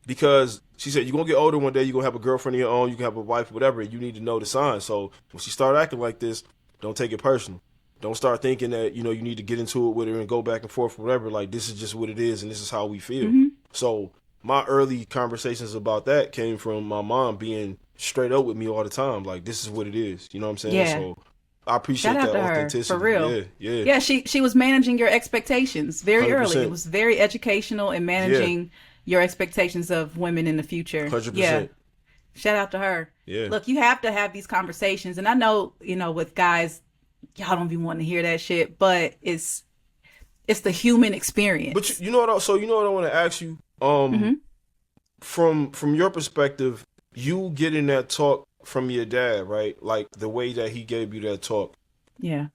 because she said, you're going to get older one day, you're going to have a girlfriend of your own, you can have a wife, whatever, you need to know the signs. So when she started acting like this, don't take it personal. Don't start thinking that, you need to get into it with her and go back and forth, whatever. Like, this is just what it is, and this is how we feel. Mm-hmm. So my early conversations about that came from my mom being straight up with me all the time. Like, this is what it is. You know what I'm saying? Yeah. So I appreciate that authenticity. For real. Yeah. She was managing your expectations very 100%. Early. It was very educational in managing your expectations of women in the future. 100%. Yeah. Shout out to her. Yeah. Look, you have to have these conversations. And I know, with guys, y'all don't be wanting to hear that shit, but it's the human experience. But you know what I want to ask you? From your perspective, you getting that talk from your dad, right? Like the way that he gave you that talk. Yeah.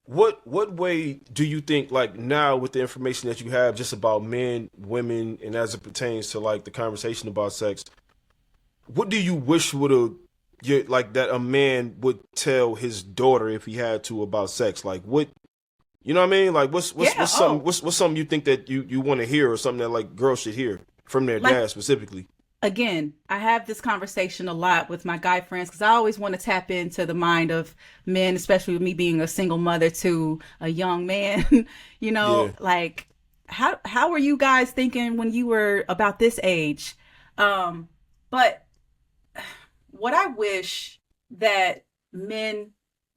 What way do you think, like now with the information that you have just about men, women, and as it pertains to like the conversation about sex, what do you wish like that a man would tell his daughter if he had to about sex? Like what, you know what I mean? Like what's something you think that you want to hear, or something that like girls should hear from their dad specifically? Again, I have this conversation a lot with my guy friends because I always want to tap into the mind of men, especially with me being a single mother to a young man. Like how were you guys thinking when you were about this age? But what I wish that men,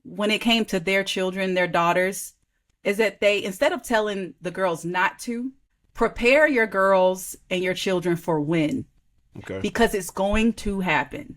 when it came to their children, their daughters, is that they, instead of telling the girls not to, prepare your girls and your children for when. Okay. Because it's going to happen.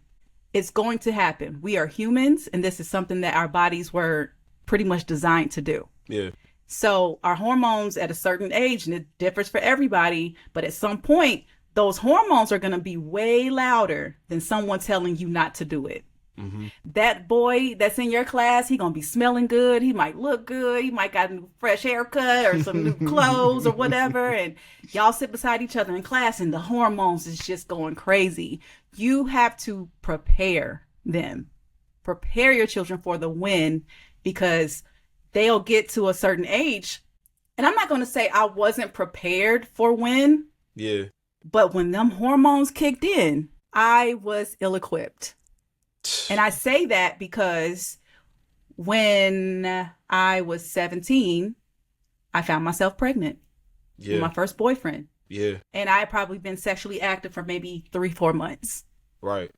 It's going to happen. We are humans, and this is something that our bodies were pretty much designed to do. Yeah. So our hormones at a certain age, and it differs for everybody, but at some point, those hormones are going to be way louder than someone telling you not to do it. Mm-hmm. That boy that's in your class, he gonna be smelling good. He might look good. He might got a new fresh haircut or some new clothes or whatever. And y'all sit beside each other in class and the hormones is just going crazy. You have to prepare them. Prepare your children for the win, because they'll get to a certain age. And I'm not going to say I wasn't prepared for when. Yeah. But when them hormones kicked in, I was ill-equipped. And I say that because when I was 17, I found myself pregnant with my first boyfriend. Yeah. And I had probably been sexually active for maybe 3-4 months. Right.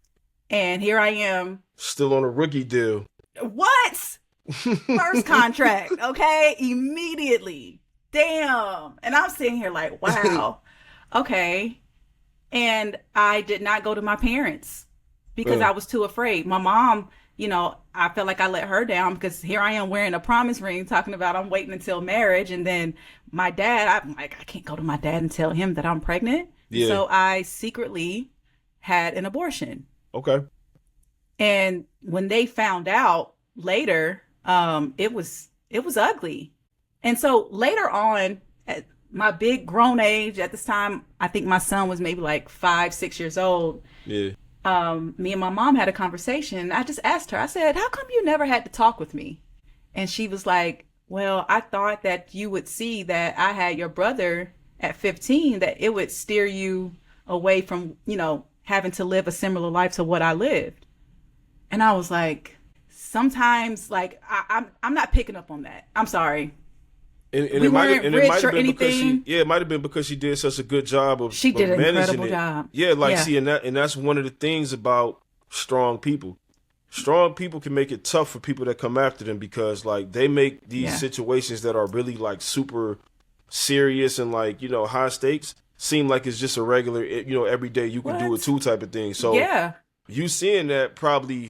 And here I am. Still on a rookie deal. What? First contract, okay? Immediately. Damn. And I'm sitting here like, wow. Okay. And I did not go to my parents because I was too afraid. My mom, you know, I felt like I let her down because here I am wearing a promise ring talking about I'm waiting until marriage. And then my dad, I'm like, I can't go to my dad and tell him that I'm pregnant. Yeah. So I secretly had an abortion. Okay. And when they found out later, it was ugly. And so later on, at my big grown age, at this time, I think my son was maybe like 5-6 years old. Yeah. Me and my mom had a conversation. I just asked her, I said, how come you never had to talk with me? And she was like, well, I thought that you would see that I had your brother at 15, that it would steer you away from, you know, having to live a similar life to what I lived. And I was like, sometimes, like, I'm not picking up on that. I'm sorry. And we weren't rich or anything. It might have been because she did such a good job of she did an managing incredible it. job. Yeah, like see, and that's one of the things about strong people. Strong people can make it tough for people that come after them because like they make these situations that are really like super serious and like, you know, high stakes seem like it's just a regular, you know, every day you can do it too type of thing. So you seeing that probably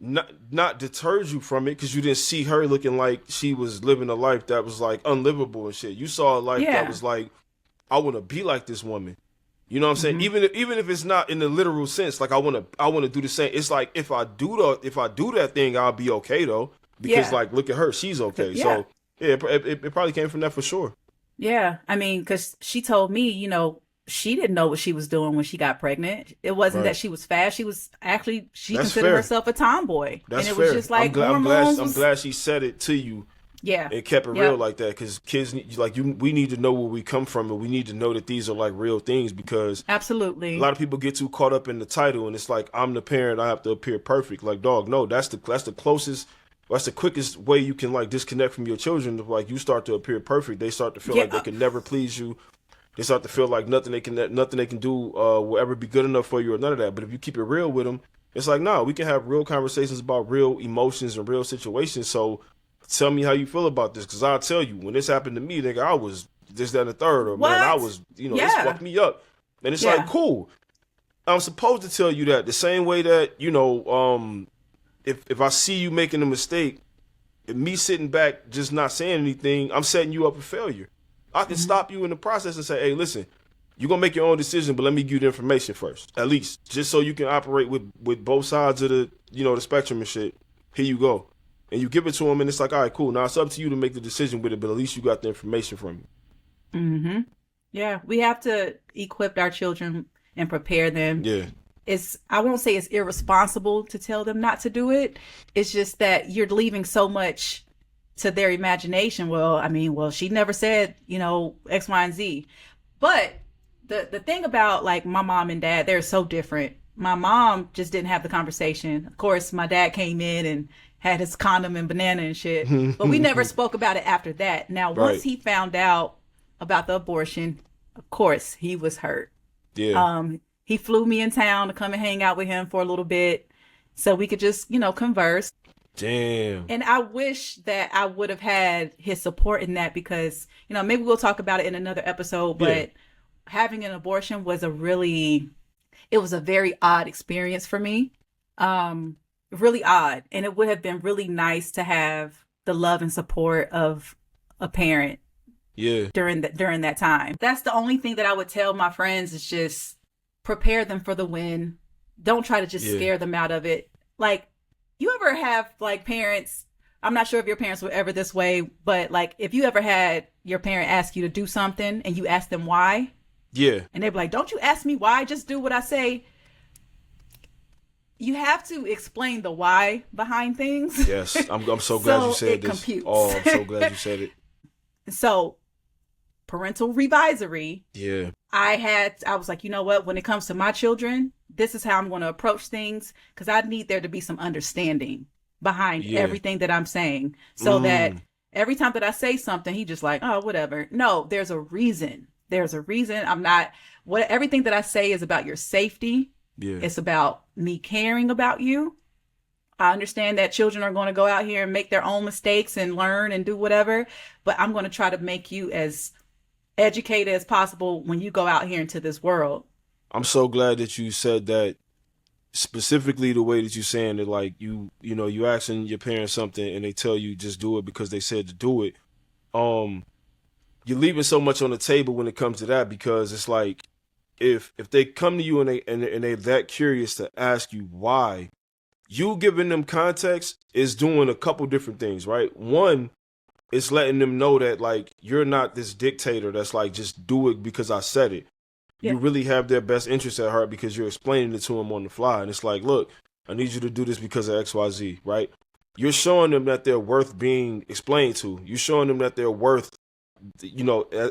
not deters you from it because you didn't see her looking like she was living a life that was like unlivable and shit. You saw a life that was like, I want to be like this woman. You know what I'm saying? Even if it's not in the literal sense, like I want to do the same. It's like if I do that thing, I'll be okay though because like look at her, she's okay. So it probably came from that for sure. Yeah, I mean, because she told me, you know, she didn't know what she was doing when she got pregnant. It wasn't that she was fast. She was actually, she considered herself a tomboy. That's and it fair. was just like, I'm glad she said it to you. Yeah. And kept it real like that because kids, we need to know where we come from and we need to know that these are like real things because absolutely a lot of people get too caught up in the title and it's like, I'm the parent, I have to appear perfect. Like, dog, no, that's the closest, that's the quickest way you can like disconnect from your children. Like you start to appear perfect. They start to feel like they can never please you. They start to feel like nothing they can do will ever be good enough for you or none of that. But if you keep it real with them, it's like, no, we can have real conversations about real emotions and real situations. So tell me how you feel about this, because I'll tell you, when this happened to me, nigga, I was this, that, and the third, or man, I was, you know, this fucked me up. And it's like, cool. I'm supposed to tell you that the same way that, you know, if I see you making a mistake, me sitting back just not saying anything, I'm setting you up for failure. I can stop you in the process and say, hey, listen, you're going to make your own decision, but let me give you the information first, at least, just so you can operate with both sides of the, you know, the spectrum and shit. Here you go. And you give it to them, and it's like, all right, cool. Now it's up to you to make the decision with it, but at least you got the information from me. Yeah, we have to equip our children and prepare them. Yeah. I won't say it's irresponsible to tell them not to do it. It's just that you're leaving so much to their imagination. Well, she never said, you know, X, Y, and Z. But the thing about like my mom and dad, they're so different. My mom just didn't have the conversation. Of course, my dad came in and had his condom and banana and shit. But we never spoke about it after that. Now, once he found out about the abortion, of course, he was hurt. Yeah. He flew me in town to come and hang out with him for a little bit so we could just, you know, converse. Damn. And I wish that I would have had his support in that because, you know, maybe we'll talk about it in another episode, but having an abortion was a very odd experience for me. Really odd. And it would have been really nice to have the love and support of a parent during that time. That's the only thing that I would tell my friends is just prepare them for the win. Don't try to just scare them out of it. Like, you ever have like parents, I'm not sure if your parents were ever this way, but like if you ever had your parent ask you to do something and you ask them why. Yeah. And they'd be like, don't you ask me why, just do what I say. You have to explain the why behind things. Yes, I'm so glad you said this. Computes. Oh, I'm so glad you said it. So, Parental Revisory. Yeah. I was like, you know what? When it comes to my children, this is how I'm going to approach things, because I need there to be some understanding behind everything that I'm saying, so that every time that I say something, he just like, oh, whatever. No, there's a reason. There's a reason. Everything that I say is about your safety. Yeah. It's about me caring about you. I understand that children are going to go out here and make their own mistakes and learn and do whatever, but I'm going to try to make you as educated as possible when you go out here into this world. I'm so glad that you said that, specifically the way that you're saying it. Like, you asking your parents something and they tell you just do it because they said to do it. You're leaving so much on the table when it comes to that, because it's like, if they come to you and they're that curious to ask you why, you giving them context is doing a couple different things, right? One, it's letting them know that, like, you're not this dictator that's like, just do it because I said it. Yeah. You really have their best interest at heart because you're explaining it to them on the fly. And it's like, look, I need you to do this because of XYZ, right? You're showing them that they're worth being explained to. You're showing them that they're worth,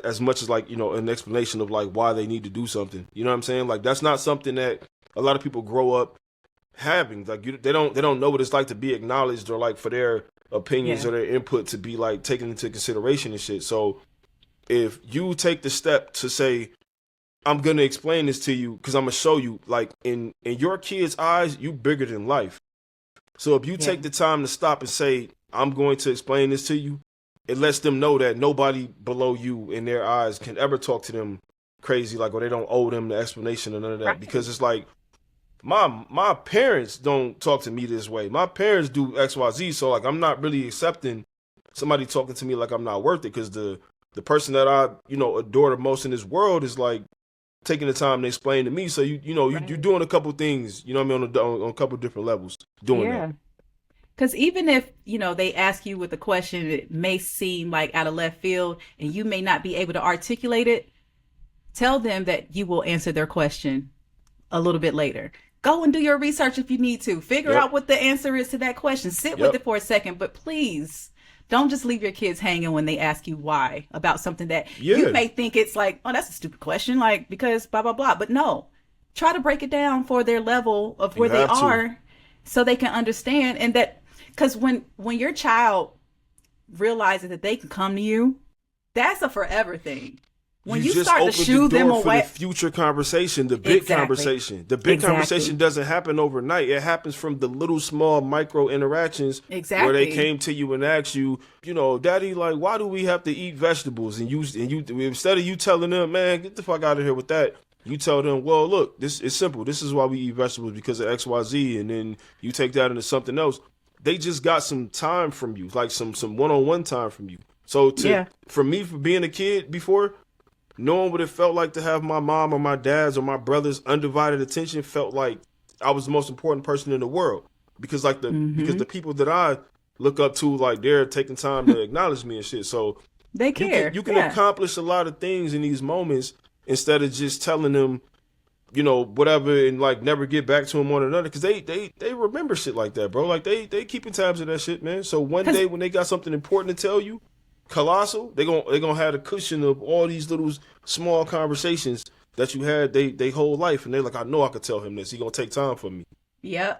as much as like, an explanation of like why they need to do something. You know what I'm saying? Like, that's not something that a lot of people grow up having. Like, they don't know what it's like to be acknowledged, or like for their opinions or their input to be like taken into consideration and shit. So if you take the step to say, I'm gonna explain this to you because I'm gonna show you, like, in your kid's eyes, you bigger than life. So if you take the time to stop and say, I'm going to explain this to you, it lets them know that nobody below you in their eyes can ever talk to them crazy, like, or they don't owe them the explanation or none of that. Right. Because it's like, my parents don't talk to me this way. My parents do XYZ, so like, I'm not really accepting somebody talking to me like I'm not worth it, because the person that I adore the most in this world is like taking the time to explain to me. So you're doing a couple things, on a couple different levels doing that. Because even if, they ask you with a question, it may seem like out of left field and you may not be able to articulate it, tell them that you will answer their question a little bit later. Go and do your research if you need to. Figure out what the answer is to that question. Sit with it for a second, but please don't just leave your kids hanging when they ask you why about something that you may think it's like, oh, that's a stupid question, like, because blah, blah, blah. But no, try to break it down for their level of where they are so they can understand. And that, because when your child realizes that they can come to you, that's a forever thing. When you start to shoo them away, for the future conversation, the big conversation. The big conversation doesn't happen overnight. It happens from the little small micro interactions where they came to you and asked you, Daddy, like, why do we have to eat vegetables? And you instead of you telling them, man, get the fuck out of here with that, you tell them, well, look, this is simple. This is why we eat vegetables, because of XYZ. And then you take that into something else. They just got some time from you, like some one-on-one time from you. So for me, for being a kid before, knowing what it felt like to have my mom or my dad's or my brother's undivided attention felt like I was the most important person in the world, because like because the people that I look up to, like, they're taking time to acknowledge me and shit. So they care. You can accomplish a lot of things in these moments instead of just telling them, whatever, and like never get back to them on another, because they remember shit like that, bro. Like they keeping tabs of that shit, man. So one day when they got something important to tell you, colossal, they gonna have the cushion of all these little small conversations that you had they whole life, and they're like, I know I could tell him this. He gonna take time for me. Yeah.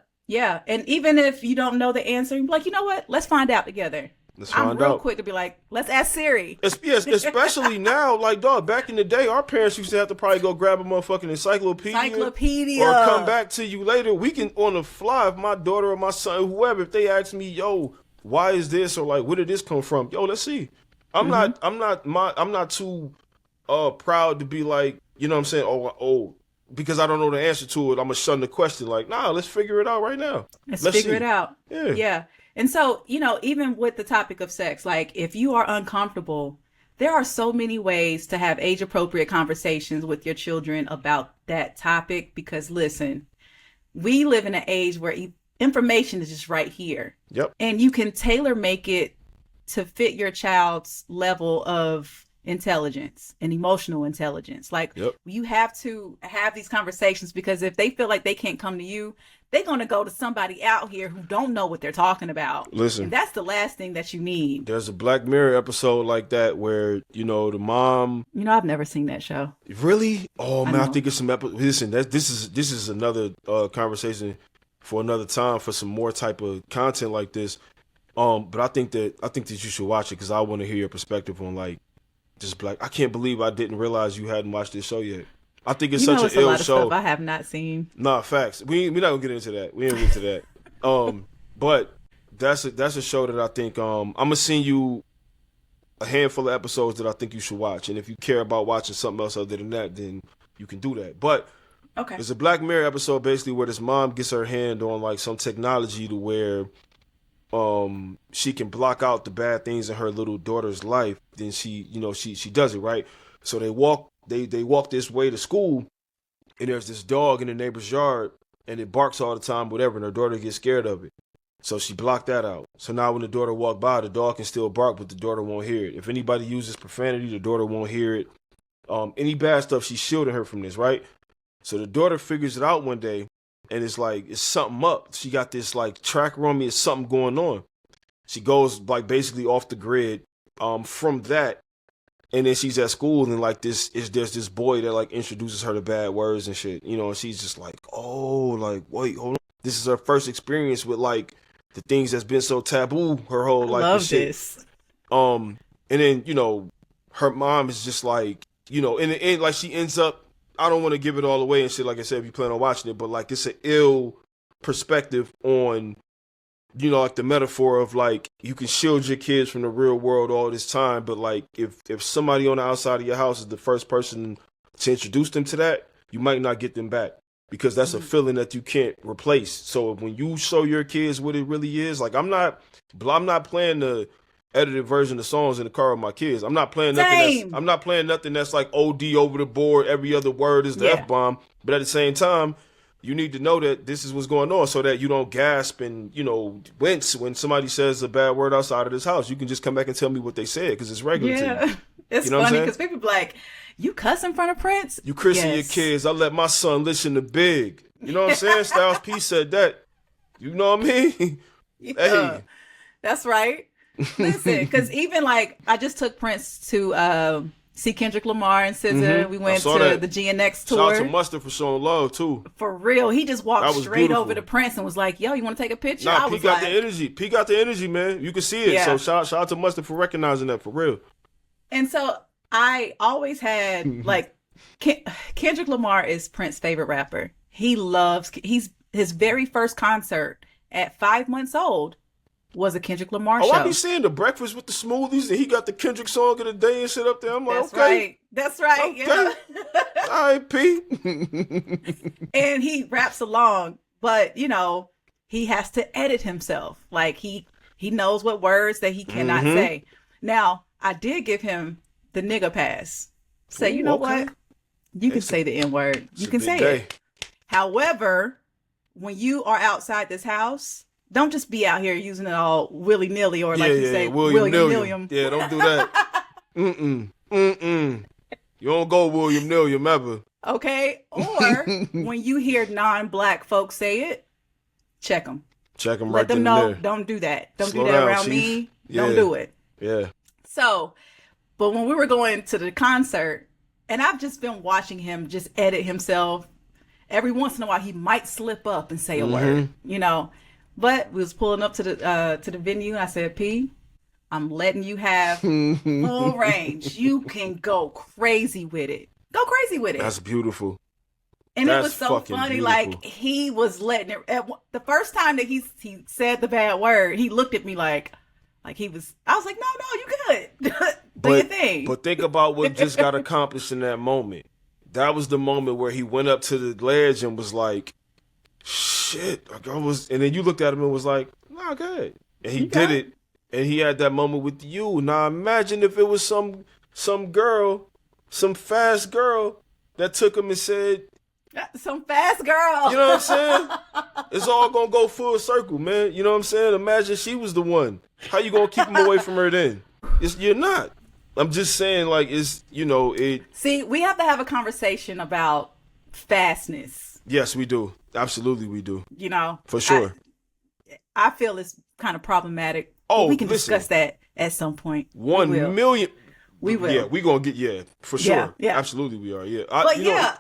And even if you don't know the answer, you're like, you know what? Let's find out together. I'm real quick to be like, let's ask Siri. Especially now, like, dog, back in the day, our parents used to have to probably go grab a motherfucking encyclopedia. Or come back to you later. We can, on the fly, if my daughter or my son, whoever, if they ask me, yo, why is this, or like, where did this come from? Yo, let's see. I'm not too proud to be like, you know what I'm saying? Oh, because I don't know the answer to it, I'm gonna shun the question. Like, nah, let's figure it out right now. Let's figure it out. Yeah. And so, even with the topic of sex, like, if you are uncomfortable, there are so many ways to have age appropriate conversations with your children about that topic, because listen, we live in an age where information is just right here. Yep. And you can tailor make it to fit your child's level of intelligence and emotional intelligence. Like, Yep. you have to have these conversations, because if they feel like they can't come to you, they're going to go to somebody out here who don't know what they're talking about. Listen, and that's the last thing that you need. there's a Black Mirror episode like that where, you know, the mom. You know, I've never seen that show. Really? Oh man, I know. think it's some episode. Listen, this is another conversation for another time for some more type of content like this. But I think that you should watch it, because I want to hear your perspective on like just Black. I can't believe I didn't realize you hadn't watched this show yet. I think it's such an ill lot of show. Stuff I have not seen. Nah, facts. We're not gonna get into that. We ain't gonna get into that. But that's a show that I think I'm gonna send you a handful of episodes that I think you should watch. And if you care about watching something else other than that, then you can do that. But Okay. there's a Black Mirror episode basically where this mom gets her hand on like some technology to where she can block out the bad things in her little daughter's life. Then she does it, right? So they walk this way to school, and there's this dog in the neighbor's yard, and it barks all the time, whatever, and her daughter gets scared of it. So she blocked that out. So now when the daughter walked by, the dog can still bark, but the daughter won't hear it. If anybody uses profanity, the daughter won't hear it. Any bad stuff, she's shielding her from this, right? So the daughter figures it out one day, and it's like, it's something up. She got this like tracker on me, it's something going on. She goes like basically off the grid from that. And then she's at school, and like there's this boy that like introduces her to bad words and shit, you know, and she's just like, oh, like, wait, hold on. This is her first experience with like the things that's been so taboo her whole life. I love and shit. this. And then, you know, her mom is just like, you know, in the end, like she ends up, I don't want to give it all away and shit, like I said, if you plan on watching it, but like it's an ill perspective on, you know, like the metaphor of like you can shield your kids from the real world all this time, but like if somebody on the outside of your house is the first person to introduce them to that, you might not get them back, because that's a feeling that you can't replace. So when you show your kids what it really is, like I'm not playing the edited version of songs in the car with my kids. I'm not playing nothing that's like OD over the board. Every other word is the F-bomb. But at the same time, you need to know that this is what's going on, so that you don't gasp and, you know, wince when somebody says a bad word outside of this house. You can just come back and tell me what they said, because it's regular to you. It's you know funny because people be like, you cuss in front of Prince? You christen your kids. I let my son listen to Big. You know what I'm saying? Styles P said that. You know what I mean? Hey. That's right. Listen, because even like I just took Prince to see Kendrick Lamar and SZA. Mm-hmm. We went to the GNX tour. Shout out to Mustard for showing love too. For real, he just walked straight beautiful. over to Prince and was like, "Yo, you want to take a picture?" Nah, P got the energy. P got the energy, man. You can see it. Yeah. So shout out to Mustard for recognizing that, for real. And so I always had like Kendrick Lamar is Prince's favorite rapper. He's his very first concert at 5 months old was a Kendrick Lamar show. I be seeing the breakfast with the smoothies, and he got the Kendrick song of the day and shit up there. I'm like, That's okay. right. That's right. Okay. Yeah. All right, P. And he raps along, but you know, he has to edit himself. Like he knows what words that he cannot say. Now, I did give him the nigga pass. Say, you know what? You can say the N word. You can say it. However, when you are outside this house, don't just be out here using it all willy-nilly, or like you say, William. Yeah, don't do that. You don't go William ever. Okay? Or when you hear non-black folks say it, check them. Check them Let right them then know, and there. don't do that. Don't Slow do that down, around Chief. me. Yeah. Don't do it. Yeah. So, but when we were going to the concert, and I've just been watching him just edit himself. Every once in a while, he might slip up and say a word, you know. But we was pulling up to the venue, and I said, P, I'm letting you have full range. You can go crazy with it. Go crazy with it. That's beautiful. And That's it was so funny. beautiful. Like, he was letting it. The first time that he said the bad word, he looked at me like he was. I was like, no, you good. Do your thing. But think about what just got accomplished in that moment. That was the moment where he went up to the ledge and was like, shit. Like and then you looked at him and was like, nah, good. And he did it. And he had that moment with you. Now imagine if it was some some fast girl that took him and said, some fast girl. You know what I'm saying? It's all gonna go full circle, man. You know what I'm saying? Imagine she was the one. How you gonna keep him away from her then? You're not. I'm just saying, like, it's, it. See, we have to have a conversation about fastness. Yes, we do. Absolutely, we do. For sure. I feel it's kind of problematic. Oh, we can discuss that at some point. 1 million. We will. Yeah, we gonna get, for sure. Yeah. Absolutely, we are. Yeah.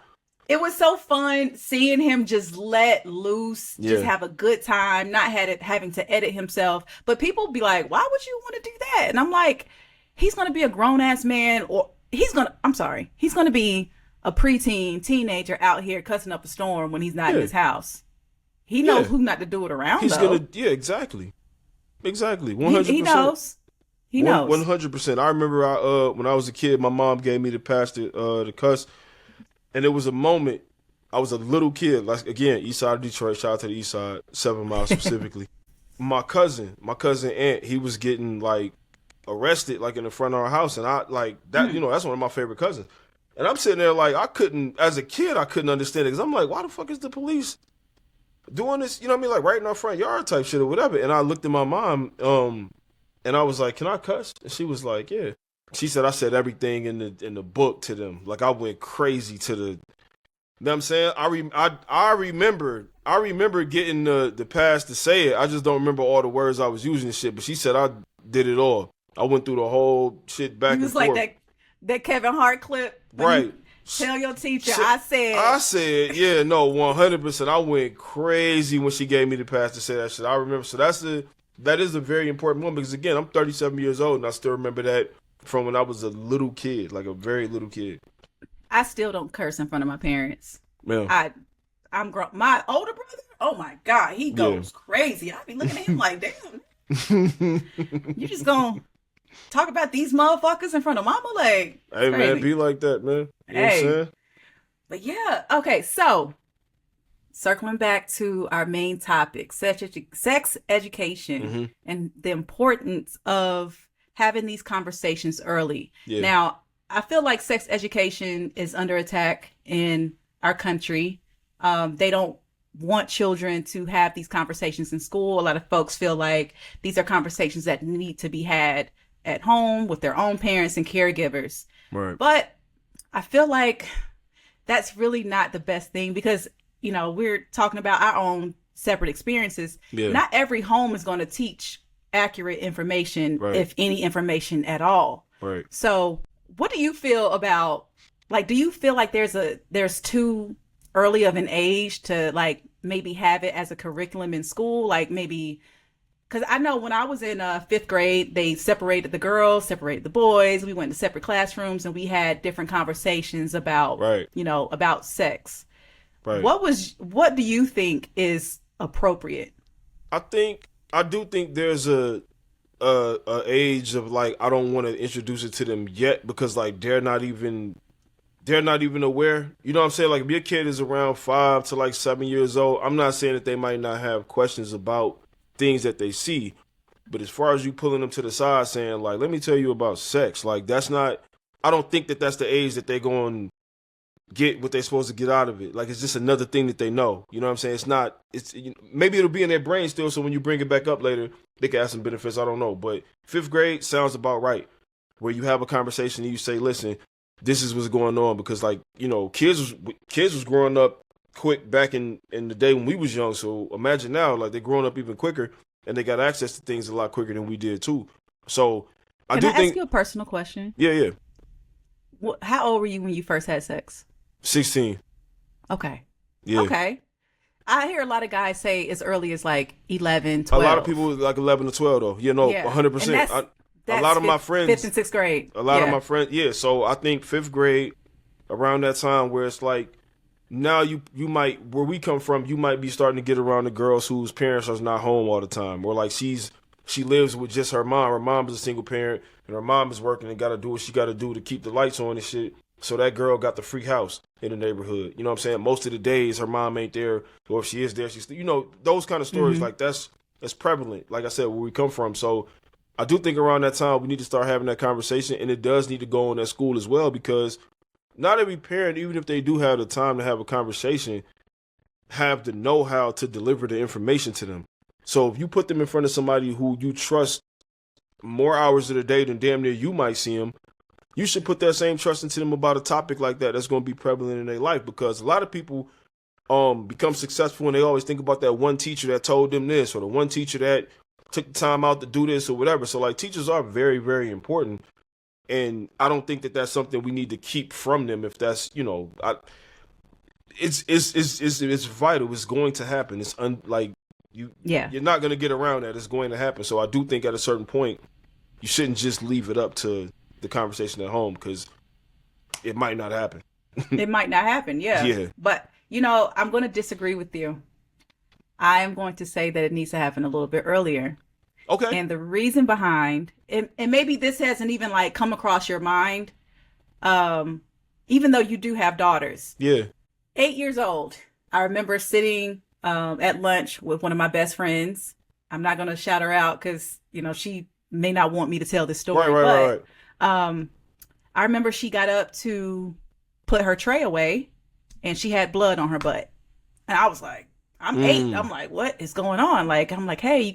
It was so fun seeing him just let loose, just have a good time, not having to edit himself. But people be like, why would you want to do that? And I'm like, he's going to be a grown-ass man, or he's going to be a preteen, teenager out here cussing up a storm when he's not in his house. He knows who not to do it around, exactly. Exactly. 100%. He knows. He knows. 100%. I remember when I was a kid, my mom gave me the pass to cuss. And there was a moment, I was a little kid, like, again, east side of Detroit, shout out to the east side, 7 miles specifically. My cousin Aunt, he was getting, like, arrested, like, in the front of our house. And I, like, that, that's one of my favorite cousins. And I'm sitting there, like, as a kid, I couldn't understand it. Because I'm like, why the fuck is the police doing this, like, right in our front yard type shit or whatever? And I looked at my mom, and I was like, can I cuss? And she was like, yeah. She said I said everything in the book to them. Like, I went crazy to the. You know what I'm saying? I remember getting the pass to say it. I just don't remember all the words I was using and shit. But she said I did it all. I went through the whole shit back and forth. It was like that Kevin Hart clip. Right. Tell your teacher I said, 100%. I went crazy when she gave me the pass to say that shit. I remember. So that is a very important moment, because again, I'm 37 years old and I still remember that from when I was a little kid, like a very little kid. I still don't curse in front of my parents. Yeah. I'm grown. My older brother, oh my God, he goes crazy. I be looking at him like, damn, you just gonna talk about these motherfuckers in front of mama? Like, hey, crazy. Man, be like that, man. You know what I'm saying? But yeah, okay, so circling back to our main topic, sex education and the importance of having these conversations early. Yeah. Now, I feel like sex education is under attack in our country. They don't want children to have these conversations in school. A lot of folks feel like these are conversations that need to be had at home with their own parents and caregivers. Right. But I feel like that's really not the best thing, because, we're talking about our own separate experiences. Yeah. Not every home is going to teach accurate information, if any information at all. Right. So what do you feel about, like, do you feel like there's too early of an age to, like, maybe have it as a curriculum in school? Like, maybe, because I know when I was in 5th grade, they separated the girls, separated the boys. We went to separate classrooms and we had different conversations about, about sex. Right. What do you think is appropriate? I do think there's a age of, like, I don't want to introduce it to them yet, because, like, they're not even aware. You know what I'm saying? Like, if your kid is around 5 to like 7 years old, I'm not saying that they might not have questions about things that they see, but as far as you pulling them to the side saying, like, let me tell you about sex, like, that's not. I don't think that that's the age that they're going to get what they're supposed to get out of it. Like, it's just another thing that they know. You know what I'm saying? It's not. It's maybe it'll be in their brain still, so when you bring it back up later, they can have some benefits. I don't know, but 5th grade sounds about right, where you have a conversation and you say, listen, this is what's going on, because, like, kids was growing up quick back in the day when we was young. So imagine now, like, they're growing up even quicker and they got access to things a lot quicker than we did too. So Can I ask you a personal question? Yeah. How old were you when you first had sex? 16. Okay. Yeah. Okay. I hear a lot of guys say as early as like 11, 12. A lot of people like 11 to 12 though. 100%. A lot of my friends, 5th and 6th grade. A lot of my friends, so I think 5th grade, around that time where it's like, now you might, where we come from, you might be starting to get around the girls whose parents are not home all the time, or like she lives with just her mom. Her mom is a single parent and her mom is working and got to do what she got to do to keep the lights on and shit. So that girl got the free house in the neighborhood. You know what I'm saying? Most of the days her mom ain't there, or if she is there, she's, those kind of stories, like that's prevalent, like I said, where we come from. So I do think around that time we need to start having that conversation, and it does need to go on at school as well, because not every parent, even if they do have the time to have a conversation, have the know-how to deliver the information to them. So if you put them in front of somebody who you trust more hours of the day than damn near you might see them, you should put that same trust into them about a topic like that that's going to be prevalent in their life, because a lot of people become successful and they always think about that one teacher that told them this, or the one teacher that took the time out to do this or whatever. So like, teachers are very, very important. And I don't think that that's something we need to keep from them. If that's, it's vital. It's going to happen. You're not going to get around that. It's going to happen. So I do think at a certain point, you shouldn't just leave it up to the conversation at home, because it might not happen. It might not happen. Yeah. Yeah. But, I'm going to disagree with you. I am going to say that it needs to happen a little bit earlier. Okay. And the reason behind, and maybe this hasn't even like come across your mind, even though you do have daughters. Yeah. 8 years old. I remember sitting at lunch with one of my best friends. I'm not going to shout her out because, she may not want me to tell this story. Right. I remember she got up to put her tray away and she had blood on her butt. And I was like, I'm 8. I'm like, what is going on? Like, I'm like, hey,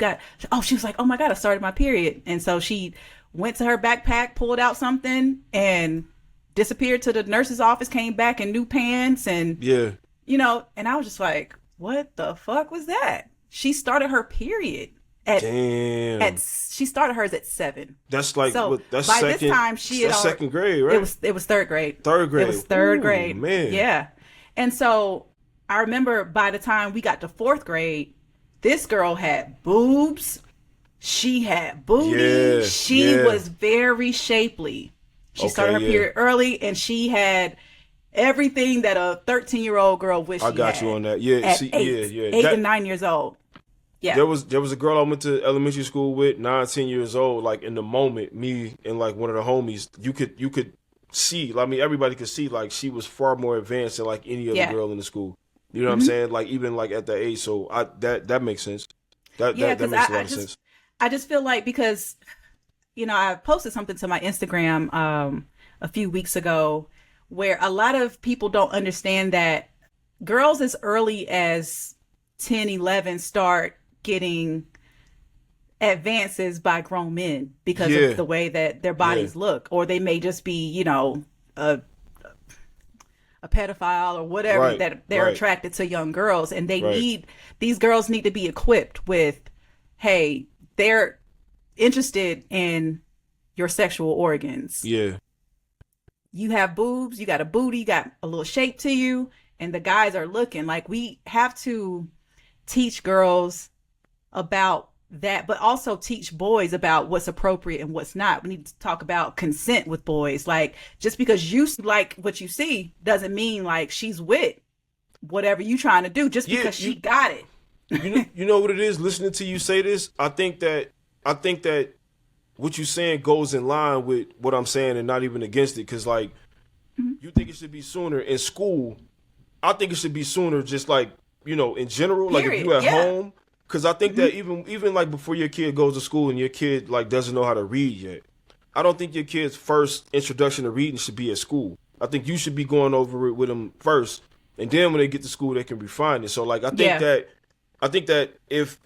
she was like, oh my God, I started my period. And so she went to her backpack, pulled out something and disappeared to the nurse's office, came back in new pants. And, and I was just like, what the fuck was that? She started her period she started hers at 7. That's like, so that's by second, this time she had second grade, right? It was third grade. Third grade. It was third grade. Man. Yeah. And so I remember by the time we got to 4th grade, this girl had boobs. She had booty. Yeah, she was very shapely. She started her period early, and she had everything that a 13-year-old girl wished she had. I got you on that. Yeah. At 8 and 9 years old. Yeah. There was a girl I went to elementary school with, 9, 10 years old. Like, in the moment, me and like one of the homies, you could see. I mean, everybody could see like she was far more advanced than like any other girl in the school. You know what I'm saying? Like, even like at that age. So that makes sense. That makes a lot of sense. I just feel like, because I posted something to my Instagram a few weeks ago where a lot of people don't understand that girls as early as 10, 11 start getting advances by grown men because of the way that their bodies look, or they may just be, a pedophile or whatever, that they're attracted to young girls, and these girls need to be equipped with, hey, they're interested in your sexual organs. Yeah. You have boobs, you got a booty, you got a little shape to you, and the guys are looking. Like, we have to teach girls about that, but also teach boys about what's appropriate and what's not. We need to talk about consent with boys. Like, just because you like what you see doesn't mean like she's with whatever you trying to do just because she got it. You know what it is? Listening to you say this, I think that what you're saying goes in line with what I'm saying, and not even against it. Because like, you think it should be sooner in school. I think it should be sooner, just like, in general. Period. Like, if you at home. Because I think that even like before your kid goes to school and your kid like doesn't know how to read yet, I don't think your kid's first introduction to reading should be at school. I think you should be going over it with them first, and then when they get to school, they can refine it. So like, I think that if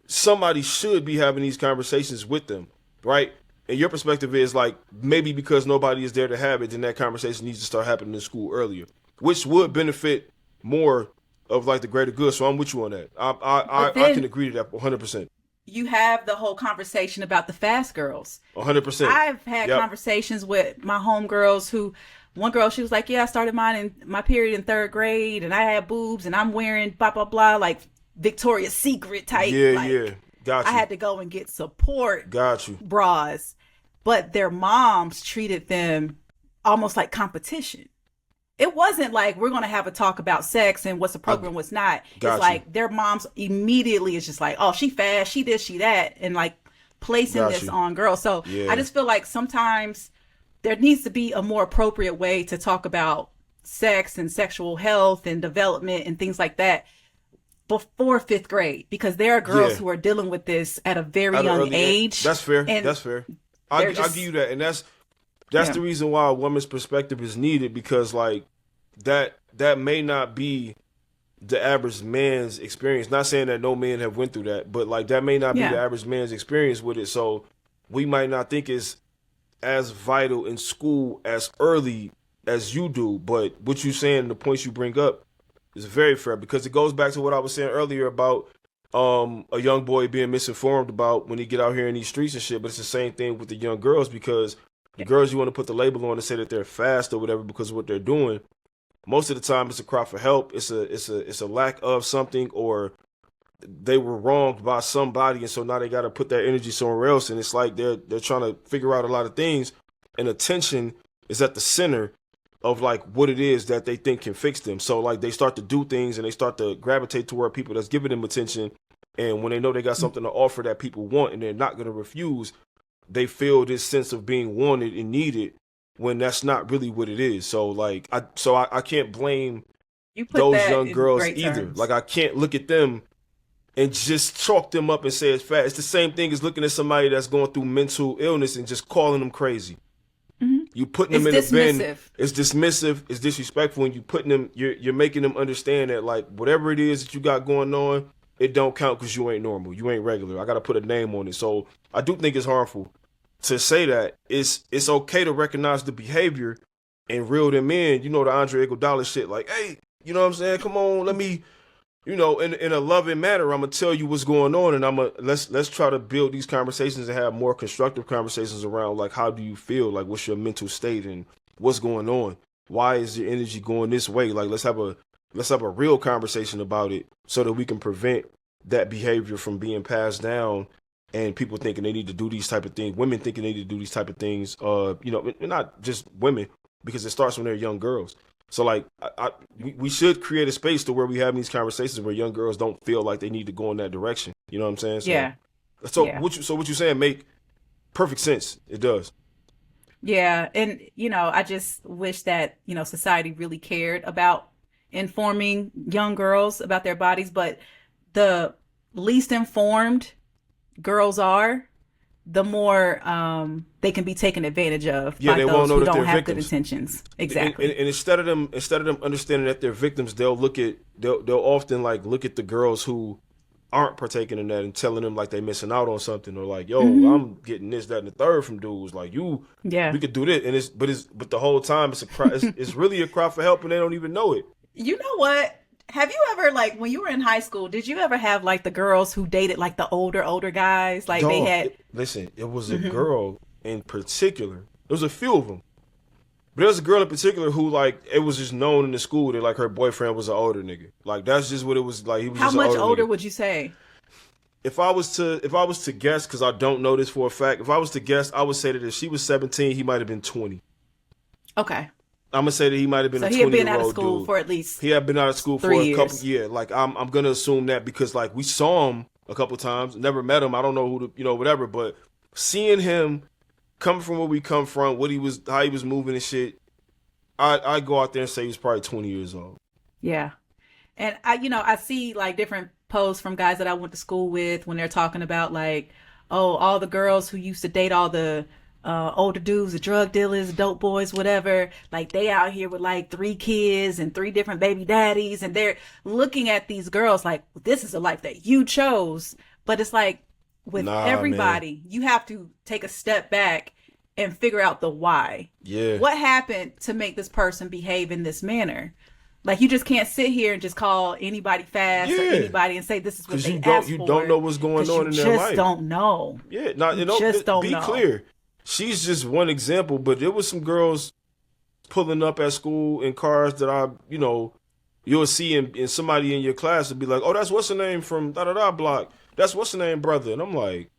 somebody should be having these conversations with them, right? And your perspective is like, maybe because nobody is there to have it, then that conversation needs to start happening in school earlier, which would benefit more of like the greater good. So I'm with you on that. I can agree to that 100%. You have the whole conversation about the fast girls. 100%. I've had conversations with my homegirls who, one girl, she was like, yeah, I started my period in 3rd grade, and I had boobs, and I'm wearing blah, blah, blah, like Victoria's Secret type. Yeah. Got you. I had to go and get support. Got you. Bras. But their moms treated them almost like competition. It wasn't like, we're going to have a talk about sex and what's appropriate and what's not. It's like their moms immediately is just like, oh, she fast, she this, she that, and like placing this on girls. So I just feel like sometimes there needs to be a more appropriate way to talk about sex and sexual health and development and things like that before fifth grade, because there are girls Yeah. who are dealing with this at a very At an young early age. That's fair. And That's fair. they're I'll give just, you that, and that's yeah. the reason why a woman's perspective is needed, because like that may not be the average man's experience. Not saying that no men have went through that, but like that may not be the Yeah. average man's experience with it. So we might not think it's as vital in school as early as you do. But what you saying, the points you bring up, is very fair, because it goes back to what I was saying earlier about a young boy being misinformed about when he get out here in these streets and shit. But it's the same thing with the young girls, because the girls you want to put the label on and say that they're fast or whatever because of what they're doing, most of the time it's a cry for help. It's a lack of something, or they were wronged by somebody, and so now they got to put that energy somewhere else. And it's like they're trying to figure out a lot of things, and attention is at the center of like what it is that they think can fix them. So like they start to do things and they start to gravitate toward people that's giving them attention. And when they know they got something to offer that people want and they're not going to refuse, they feel this sense of being wanted and needed, when that's not really what it is. So like I can't blame You put those that young in girls great either. terms. Like I can't look at them and just chalk them up and say it's fat. It's the same thing as looking at somebody that's going through mental illness and just calling them crazy. You putting them It's in a bin. dismissive. It's dismissive. It's disrespectful. And you putting them. You're making them understand that like whatever it is that you got going on, it don't count because you ain't normal. You ain't regular. I got to put a name on it. So I do think it's harmful to say that. It's okay to recognize the behavior and reel them in. You know, the Andre Iguodala shit. Like, hey, you know what I'm saying? Come on, let me. You know, in a loving manner, I'm gonna tell you what's going on, and let's try to build these conversations and have more constructive conversations around like how do you feel, like what's your mental state and what's going on, why is your energy going this way? Like let's have a real conversation about it so that we can prevent that behavior from being passed down and people thinking they need to do these type of things, women thinking they need to do these type of things. You know, not just women, because it starts when they're young girls. So like we should create a space to where we have these conversations where young girls don't feel like they need to go in that direction. You know what I'm saying? So, Yeah. So Yeah. what you saying make perfect sense. It does. Yeah, and I just wish that, society really cared about informing young girls about their bodies, but the least informed girls are, the more they can be taken advantage of Yeah, by they those won't know who that don't they're have victims. good intentions. Exactly. And instead of them understanding that they're victims, they'll often like look at the girls who aren't partaking in that and telling them like they missing out on something, or like, yo, I'm getting this, that, and the third from dudes. Like Yeah. we could do this, and but the whole time it's really a cry for help, and they don't even know it. You know what? Have you ever, like, when you were in high school, did you ever have like the girls who dated like the older guys? Like they Dog, had. listen, it was a girl in particular. There was a few of them. But there was a girl in particular who, like, it was just known in the school that, like, her boyfriend was an older nigga. Like, that's just what it was like. He was How just much an older nigga. would you say? If I was to guess, because I don't know this for a fact, if I was to guess, I would say that if she was 17, he might have been 20. Okay. I'm gonna say that he might have been So a he had 20-year-old been out of school dude. for at least He had been out of school for 3 a couple. years. Yeah, like I'm gonna assume that because like we saw him a couple times, never met him. I don't know who whatever, but seeing him coming from where we come from, how he was moving and shit, I go out there and say he was probably 20 years old. Yeah. And I see like different posts from guys that I went to school with when they're talking about like, oh, all the girls who used to date all the older dudes, the drug dealers, dope boys, whatever, like they out here with like 3 kids and 3 different baby daddies, and they're looking at these girls like, this is a life that you chose. But it's like with everybody, you have to take a step back and figure out the why. Yeah. What happened to make this person behave in this manner? Like, you just can't sit here and just call anybody fast or anybody and say this is what they asked for. You don't know what's going on in their life. You just don't know. Yeah, be clear. She's just one example, but there was some girls pulling up at school in cars that you'll see in somebody in your class would be like, oh, that's what's the name from da-da-da block. That's what's the name brother. And I'm like,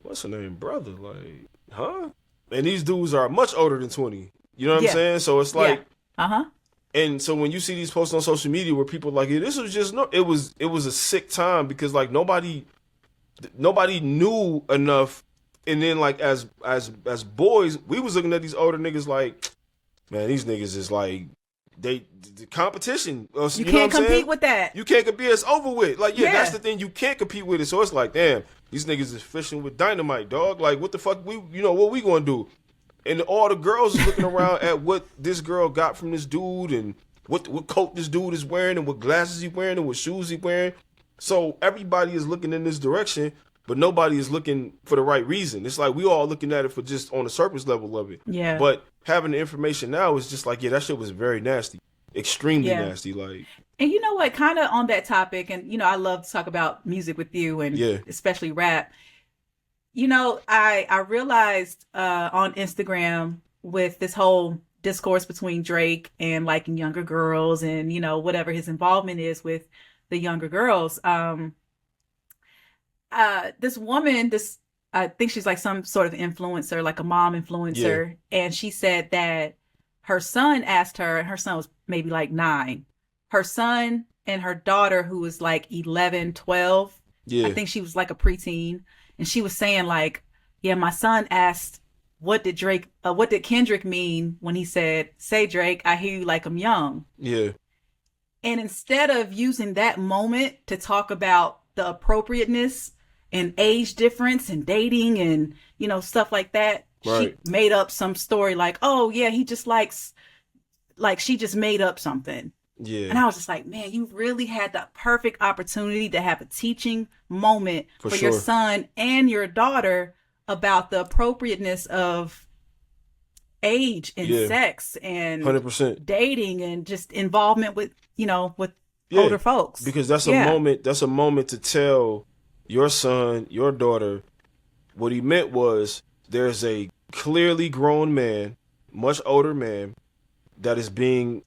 what's the name brother? Like, huh? And these dudes are much older than 20. You know what I'm saying? So it's like, and so when you see these posts on social media where people are like, this was just it was a sick time because like nobody knew enough. And then like as boys, we was looking at these older niggas like, man, these niggas is like the competition. You can't compete with that. You can't compete. It's over with. Like, yeah, Yeah. that's the thing. You can't compete with it. So it's like, damn, these niggas is fishing with dynamite, dog. Like, what the fuck? What we gonna do? And all the girls is looking around at what this girl got from this dude and what coat this dude is wearing and what glasses he wearing and what shoes he wearing. So everybody is looking in this direction, but nobody is looking for the right reason. It's like we all looking at it for just on the surface level of it. Yeah. But having the information now is just like, yeah, that shit was very nasty. Extremely nasty. Like, and you know what, kind of on that topic, and you know, I love to talk about music with you and especially rap. You know, I realized on Instagram with this whole discourse between Drake and liking younger girls and, you know, whatever his involvement is with the younger girls. This woman, I think she's like some sort of influencer, like a mom influencer. And she said that her son asked her, and her son was maybe like 9. Her son and her daughter, who was like 11, 12. I think she was like a preteen. And she was saying like, yeah, my son asked, what did Kendrick mean when he said, say Drake, I hear you like I'm young. Yeah. And instead of using that moment to talk about the appropriateness and age difference and dating and, you know, stuff like that, she made up some story like, oh yeah, he just likes, like she just made up something. Yeah. And I was just like, man, you really had the perfect opportunity to have a teaching moment for your son and your daughter about the appropriateness of age and sex and 100% dating and just involvement with, you know, with older folks. Because that's a moment to tell your son, your daughter, what he meant was there's a clearly grown man, much older man, that is being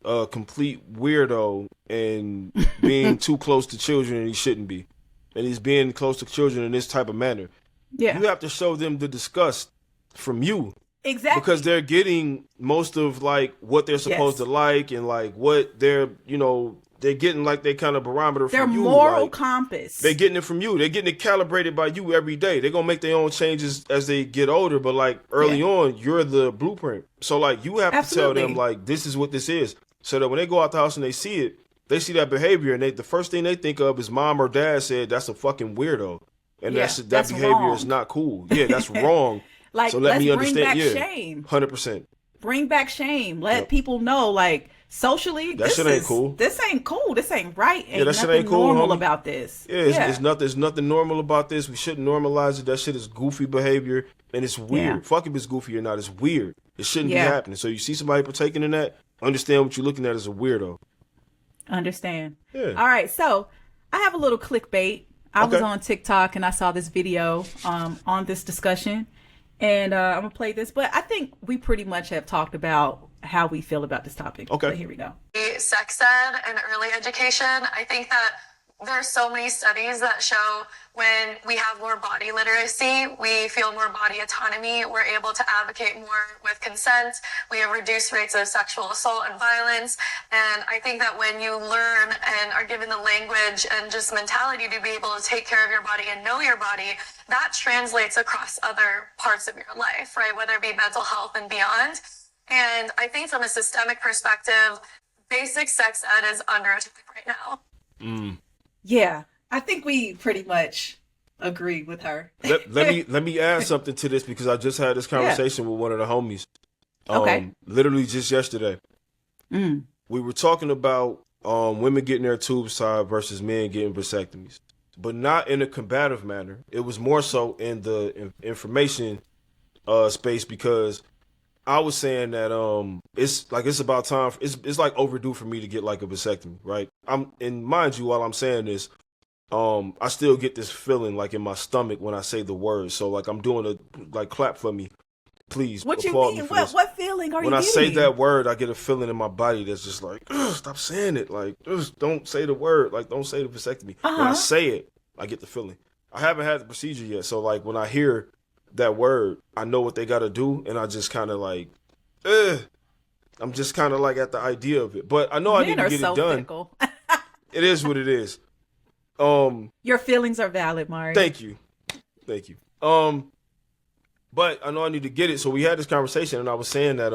a complete weirdo and being too close to children and he shouldn't be. And he's being close to children in this type of manner. Yeah. You have to show them the disgust from you. Exactly. Because they're getting most of like what they're supposed to like and like what they're, you know, they're getting like their kind of barometer from you. Their moral compass. They're getting it from you. They're getting it calibrated by you every day. They're going to make their own changes as they get older. But like early on, you're the blueprint. So like you have to tell them like, this is what this is. So that when they go out the house and they see it, they see that behavior and the first thing they think of is mom or dad said, that's a fucking weirdo. And that behavior wrong. Is not cool. Yeah, that's wrong. Like, so let me understand. Bring back shame. 100%. Bring back shame. Let people know, like, socially, that shit ain't cool. This ain't cool. This ain't right. Ain't that shit ain't cool. Normal about this. It's nothing normal about this. We shouldn't normalize it. That shit is goofy behavior, and it's weird. Yeah. Fuck if it's goofy or not. It's weird. It shouldn't be happening. So you see somebody partaking in that, understand what you're looking at as a weirdo. Understand. Yeah. All right. So I have a little clickbait. I was on TikTok and I saw this video on this discussion, and I'm gonna play this. But I think we pretty much have talked about how we feel about this topic. Okay, but here we go. Sex ed and early education. I think that there's so many studies that show when we have more body literacy, we feel more body autonomy, we're able to advocate more with consent, we have reduced rates of sexual assault and violence. And I think that when you learn and are given the language and just mentality to be able to take care of your body and know your body, that translates across other parts of your life, right? Whether it be mental health and beyond. And I think from a systemic perspective, basic sex ed is under attack right now. Yeah, I think we pretty much agree with her. let me add something to this because I just had this conversation with one of the homies. Literally just yesterday. We were talking about women getting their tubes tied versus men getting vasectomies, but not in a combative manner. It was more so in the information space because I was saying that it's about time. It's like overdue for me to get like a vasectomy, right? And mind you, while I'm saying this, I still get this feeling like in my stomach when I say the word. So like I'm doing clap for me, please. What you mean? What feeling are you? When I say that word, I get a feeling in my body that's just like, stop saying it. Like, don't say the word. Like, don't say the vasectomy. When I say it, I get the feeling. I haven't had the procedure yet, so like when I hear that word, I know what they got to do, and I just kind of like, I'm just kind of like at the idea of it. But I know I need to get it done. Fickle. It is what it is. Your feelings are valid, Mari. Thank you. But I know I need to get it. So we had this conversation, and I was saying that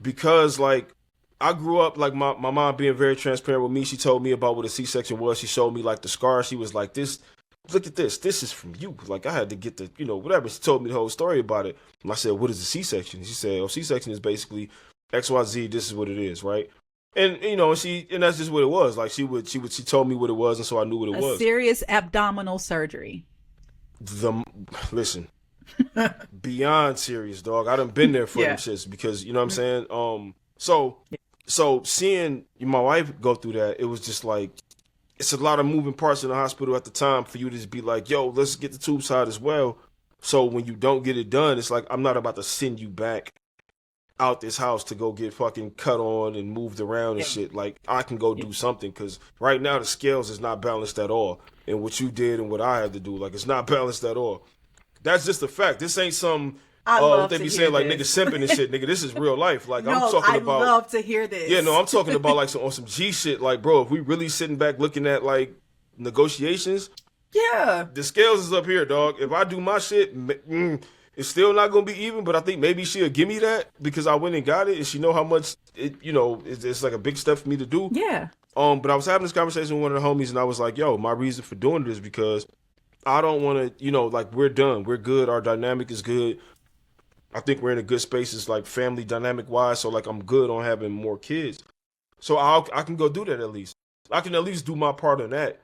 because like I grew up like my mom being very transparent with me. She told me about what a C-section was. She showed me like the scar. She was like, "This, look at this. This is from you." Like I had to get the, whatever. She told me the whole story about it. And I said, "What is a C-section?" She said, "Oh, C-section is basically XYZ. This is what it is, right?" And and that's just what it was. Like she told me what it was, and so I knew what it was. Serious abdominal surgery. Listen, beyond serious, dog. I done been there for them shits because you know what I'm saying. So seeing my wife go through that, it was just like it's a lot of moving parts in the hospital at the time for you to just be like, yo, let's get the tube side as well. So when you don't get it done, it's like I'm not about to send you back out this house to go get fucking cut on and moved around and shit. Like I can go do something because right now the scales is not balanced at all. And what you did and what I had to do, like it's not balanced at all. That's just a fact. This ain't some they be saying like nigga simping and shit, nigga. This is real life. Like I'm talking about. I love to hear this. Yeah, no, I'm talking about like on some G shit. Like, bro, if we really sitting back looking at like negotiations, the scales is up here, dog. If I do my shit, it's still not gonna be even. But I think maybe she'll give me that because I went and got it, and she know how much it. It's like a big step for me to do. Yeah. But I was having this conversation with one of the homies, and I was like, yo, my reason for doing this is because I don't want to, like we're done, we're good, our dynamic is good. I think we're in a good space, it's like family dynamic wise. So like I'm good on having more kids. So I can go do that at least. I can at least do my part on that.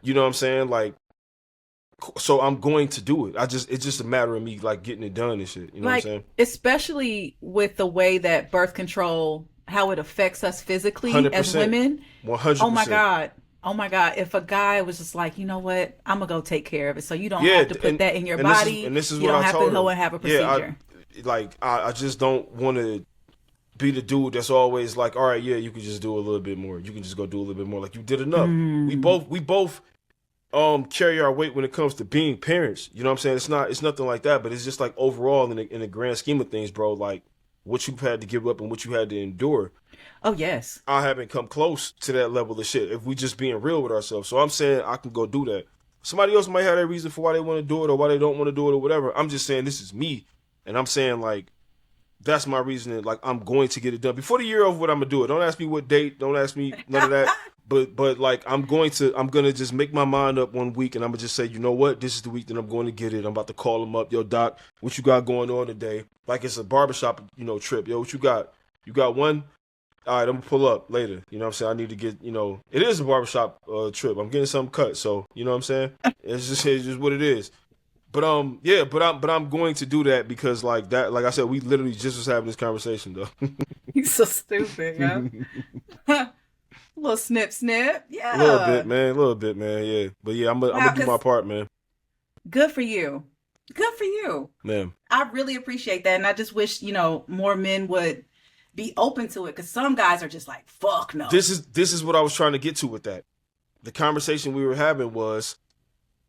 You know what I'm saying? Like, so I'm going to do it. It's just a matter of me like getting it done and shit. You know what I'm saying? Especially with the way that birth control, how it affects us physically 100%, as women. 100%. Oh my God. If a guy was just like, you know what, I'm gonna go take care of it. So you don't have to put that in your body. This is you what don't I have told to go her. and have a procedure. I just don't want to be the dude that's always like, all right, yeah, you can just do a little bit more. You can just go do a little bit more. Like you did enough. We both carry our weight when it comes to being parents. You know what I'm saying? It's nothing like that, but it's just like overall in the grand scheme of things, bro, like what you've had to give up and what you had to endure. Oh, yes. I haven't come close to that level of shit if we just being real with ourselves. So I'm saying I can go do that. Somebody else might have their reason for why they want to do it or why they don't want to do it or whatever. I'm just saying this is me. And I'm saying like, that's my reasoning. Like I'm going to get it done before the year over. What I'm gonna do it. Don't ask me what date. Don't ask me none of that. But like I'm gonna just make my mind up one week and I'm gonna just say, you know what? This is the week that I'm going to get it. I'm about to call him up. Yo, doc, what you got going on today? Like it's a barbershop, trip. Yo, what you got? You got one? All right, I'm gonna pull up later. You know what I'm saying? I need to get, it is a barbershop trip. I'm getting something cut. So, you know what I'm saying? It's just what it is. But I'm going to do that because like that, like I said, we literally just was having this conversation though. He's so stupid, yo. Little snip, yeah. A little bit, man, yeah. But yeah, I'm gonna do my part, man. Good for you, man. I really appreciate that, and I just wish more men would be open to it because some guys are just like, fuck no. This is what I was trying to get to with that. The conversation we were having was,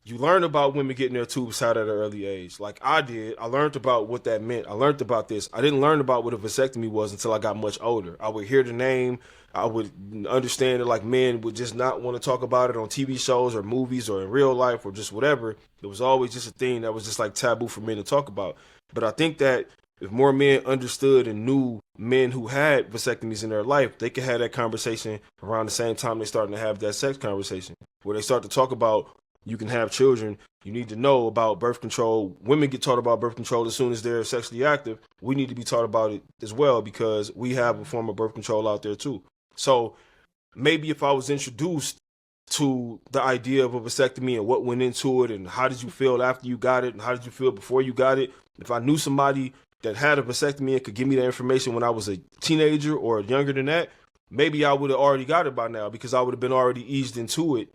you learn about women getting their tubes out at an early age. Like I did. I learned about what that meant. I learned about this. I didn't learn about what a vasectomy was until I got much older. I would hear the name. I would understand that like men would just not want to talk about it on TV shows or movies or in real life or just whatever. It was always just a thing that was just like taboo for men to talk about. But I think that if more men understood and knew men who had vasectomies in their life, they could have that conversation around the same time they're starting to have that sex conversation where they start to talk about you can have children. You need to know about birth control. Women get taught about birth control as soon as they're sexually active. We need to be taught about it as well because we have a form of birth control out there too. So maybe if I was introduced to the idea of a vasectomy and what went into it and how did you feel after you got it and how did you feel before you got it, if I knew somebody that had a vasectomy and could give me that information when I was a teenager or younger than that, maybe I would have already got it by now because I would have been already eased into it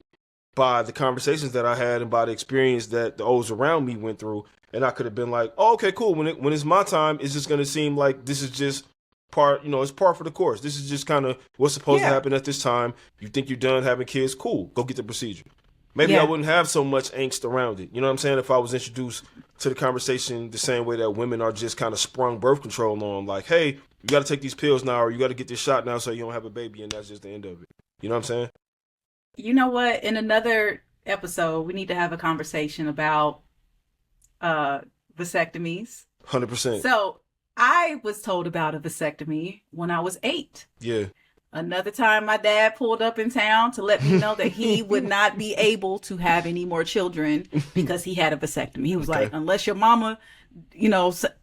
by the conversations that I had and by the experience that those around me went through. And I could have been like, oh, okay, cool. When it's my time, it's just going to seem like this is just part, it's par for the course. This is just kind of what's supposed to happen at this time. You think you're done having kids? Cool. Go get the procedure. Maybe I wouldn't have so much angst around it. You know what I'm saying? If I was introduced to the conversation the same way that women are just kind of sprung birth control on, like, hey, you got to take these pills now or you got to get this shot now so you don't have a baby, and that's just the end of it. You know what I'm saying? You know what? In another episode, we need to have a conversation about vasectomies. 100%. So I was told about a vasectomy when I was 8. Yeah. Another time my dad pulled up in town to let me know that he would not be able to have any more children because he had a vasectomy. He was like, unless your mama,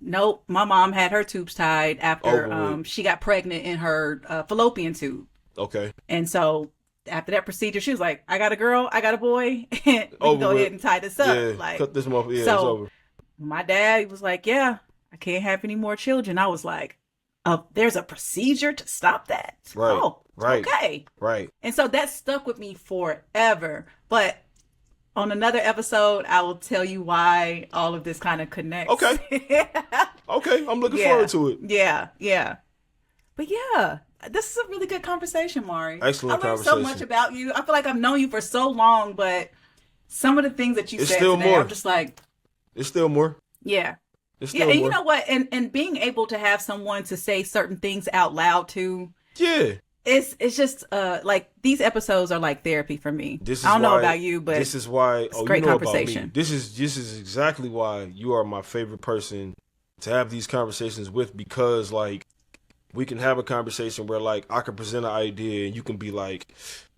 nope, my mom had her tubes tied after she got pregnant in her fallopian tube. Okay. And so after that procedure, she was like, I got a girl, I got a boy, we can go ahead and tie this up. Yeah, like, cut this motherfucker. Yeah, so it's over. My dad was like, yeah, I can't have any more children. I was like, there's a procedure to stop that? Right. Oh, right. Okay. Right. And so that stuck with me forever. But on another episode, I will tell you why all of this kind of connects. Okay. Okay. I'm looking forward to it. Yeah. Yeah. But yeah, this is a really good conversation, Mari. Excellent conversation. I learned so much about you. I feel like I've known you for so long, but some of the things that you said still today, more. I'm just like... It's still more. Yeah. It's still and more. You know what? And being able to have someone to say certain things out loud to... Yeah. It's just like these episodes are like therapy for me. I don't know about you, but this is why it's great conversation. About me. This is exactly why you are my favorite person to have these conversations with, because like we can have a conversation where like I can present an idea and you can be like,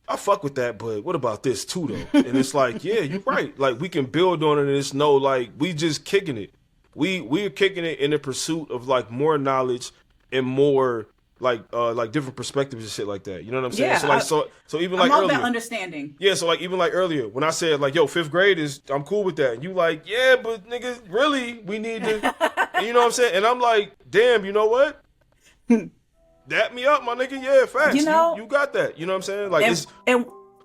I fuck with that, but what about this too though? And it's like, yeah, you're right. Like we can build on it, and it's like we just kicking it. We're kicking it in the pursuit of like more knowledge and more like different perspectives and shit like that. You know what I'm saying? Yeah, so even like I'm all earlier, about understanding. Yeah, so like even like earlier when I said like, yo, 5th grade I'm cool with that. And you like, yeah, but nigga, really, we need to and you know what I'm saying? And I'm like, damn, you know what? Dap me up, my nigga. Yeah, facts. You got that. You know what I'm saying? Like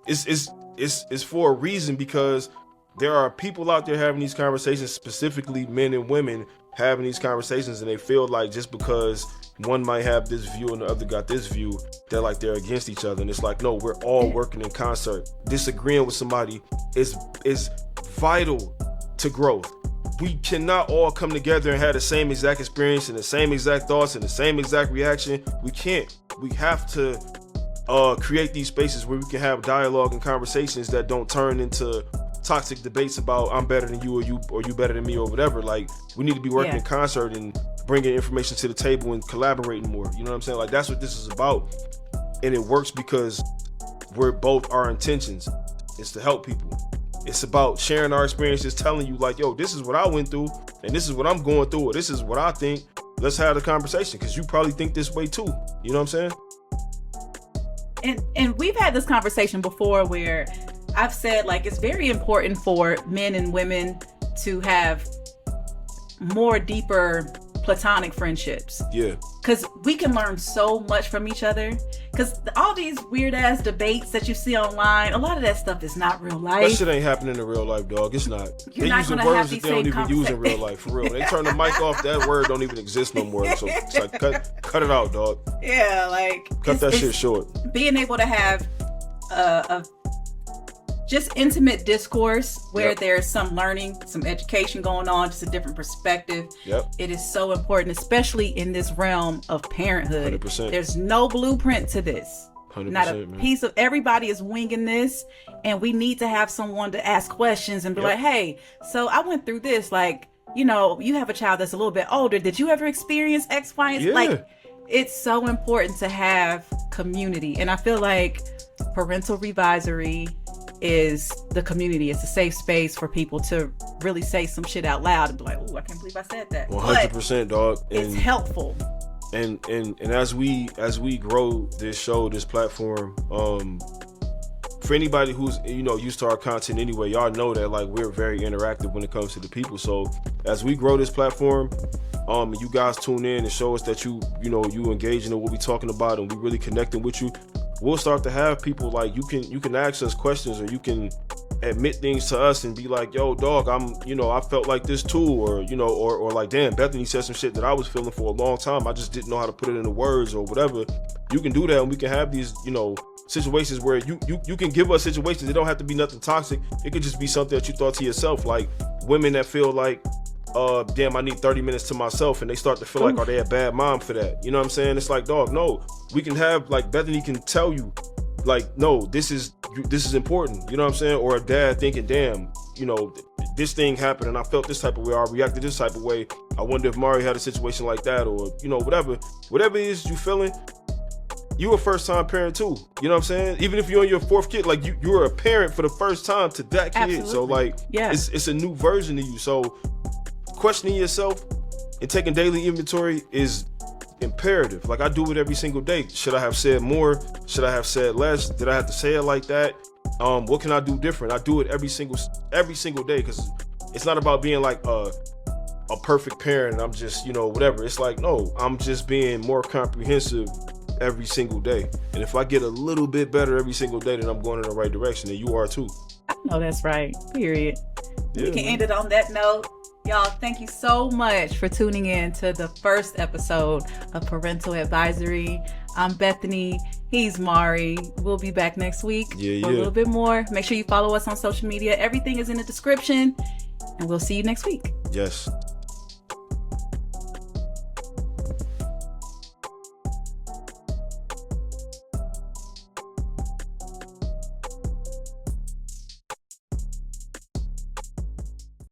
it's for a reason, because there are people out there having these conversations, specifically men and women having these conversations, and they feel like just because one might have this view and the other got this view, they're against each other. And it's like, no, we're all working in concert. Disagreeing with somebody is vital to growth. We cannot all come together and have the same exact experience and the same exact thoughts and the same exact reaction. We can't. We have to create these spaces where we can have dialogue and conversations that don't turn into toxic debates about I'm better than you or you better than me or whatever. Like we need to be working in concert and bringing information to the table and collaborating more. You know what I'm saying? Like that's what this is about. And it works because we're both, our intentions is to help people. It's about sharing our experiences, telling you like, yo, this is what I went through and this is what I'm going through, or this is what I think. Let's have the conversation, because you probably think this way too. You know what I'm saying? And we've had this conversation before where I've said like it's very important for men and women to have more deeper platonic friendships. Yeah. Because we can learn so much from each other. Because all these weird ass debates that you see online, a lot of that stuff is not real life. That shit ain't happening in real life, dog. It's not. You're they not using words that they don't even use in real life, for real. When they turn the mic off, that word don't even exist no more. So it's like cut it out, dog. Yeah, like cut that shit short. Being able to have a just intimate discourse where there's some learning, some education going on, just a different perspective. Yep. It is so important, especially in this realm of parenthood. 100%. There's no blueprint to this. 100%, not a piece of, everybody is winging this, and we need to have someone to ask questions and be like, hey, so I went through this, like, you know, you have a child that's a little bit older. Did you ever experience X, Y, and Z? Like, it's so important to have community. And I feel like Parental Revisory is the community. It's a safe space for people to really say some shit out loud and be like, oh, I can't believe I said that. 100%, dog. And it's helpful. And as we grow this show, this platform, for anybody who's, you know, used to our content anyway, y'all know that like we're very interactive when it comes to the people. So as we grow this platform, you guys tune in and show us that you engaging in what we talking about, and we really connecting with you. We'll start to have people like you can ask us questions, or you can admit things to us and be like, yo, dog, I felt like this too, or or like, damn, Bethany said some shit that I was feeling for a long time. I just didn't know how to put it into words or whatever. You can do that, and we can have these, situations where you can give us situations. It don't have to be nothing toxic. It could just be something that you thought to yourself, like women that feel like, damn, I need 30 minutes to myself, and they start to feel like, are they a bad mom for that? You know what I'm saying? It's like, dog, no, we can have, like, Bethany can tell you, like, no, this is important, you know what I'm saying? Or a dad thinking, damn, this thing happened and I felt this type of way, or I reacted this type of way. I wonder if Mari had a situation like that, or, you know, whatever it is you feeling. You a first time parent too. You know what I'm saying? Even if you're on your fourth kid, like you're a parent for the first time to that kid. Absolutely. So like, yeah. it's a new version of you. So questioning yourself and taking daily inventory is imperative. Like I do it every single day. Should I have said more? Should I have said less? Did I have to say it like that? What can I do different? I do it every single day, because it's not about being like a perfect parent and I'm just, you know, whatever. It's like, no, I'm just being more comprehensive every single day. And if I get a little bit better every single day, then I'm going in the right direction, and you are too. I know that's right. Period. Yeah, We can end it on that note. Y'all, thank you so much for tuning in to the first episode of Parental Advisory. I'm Bethany. He's Mari. We'll be back next week for a little bit more. Make sure you follow us on social media. Everything is in the description, and we'll see you next week. Yes.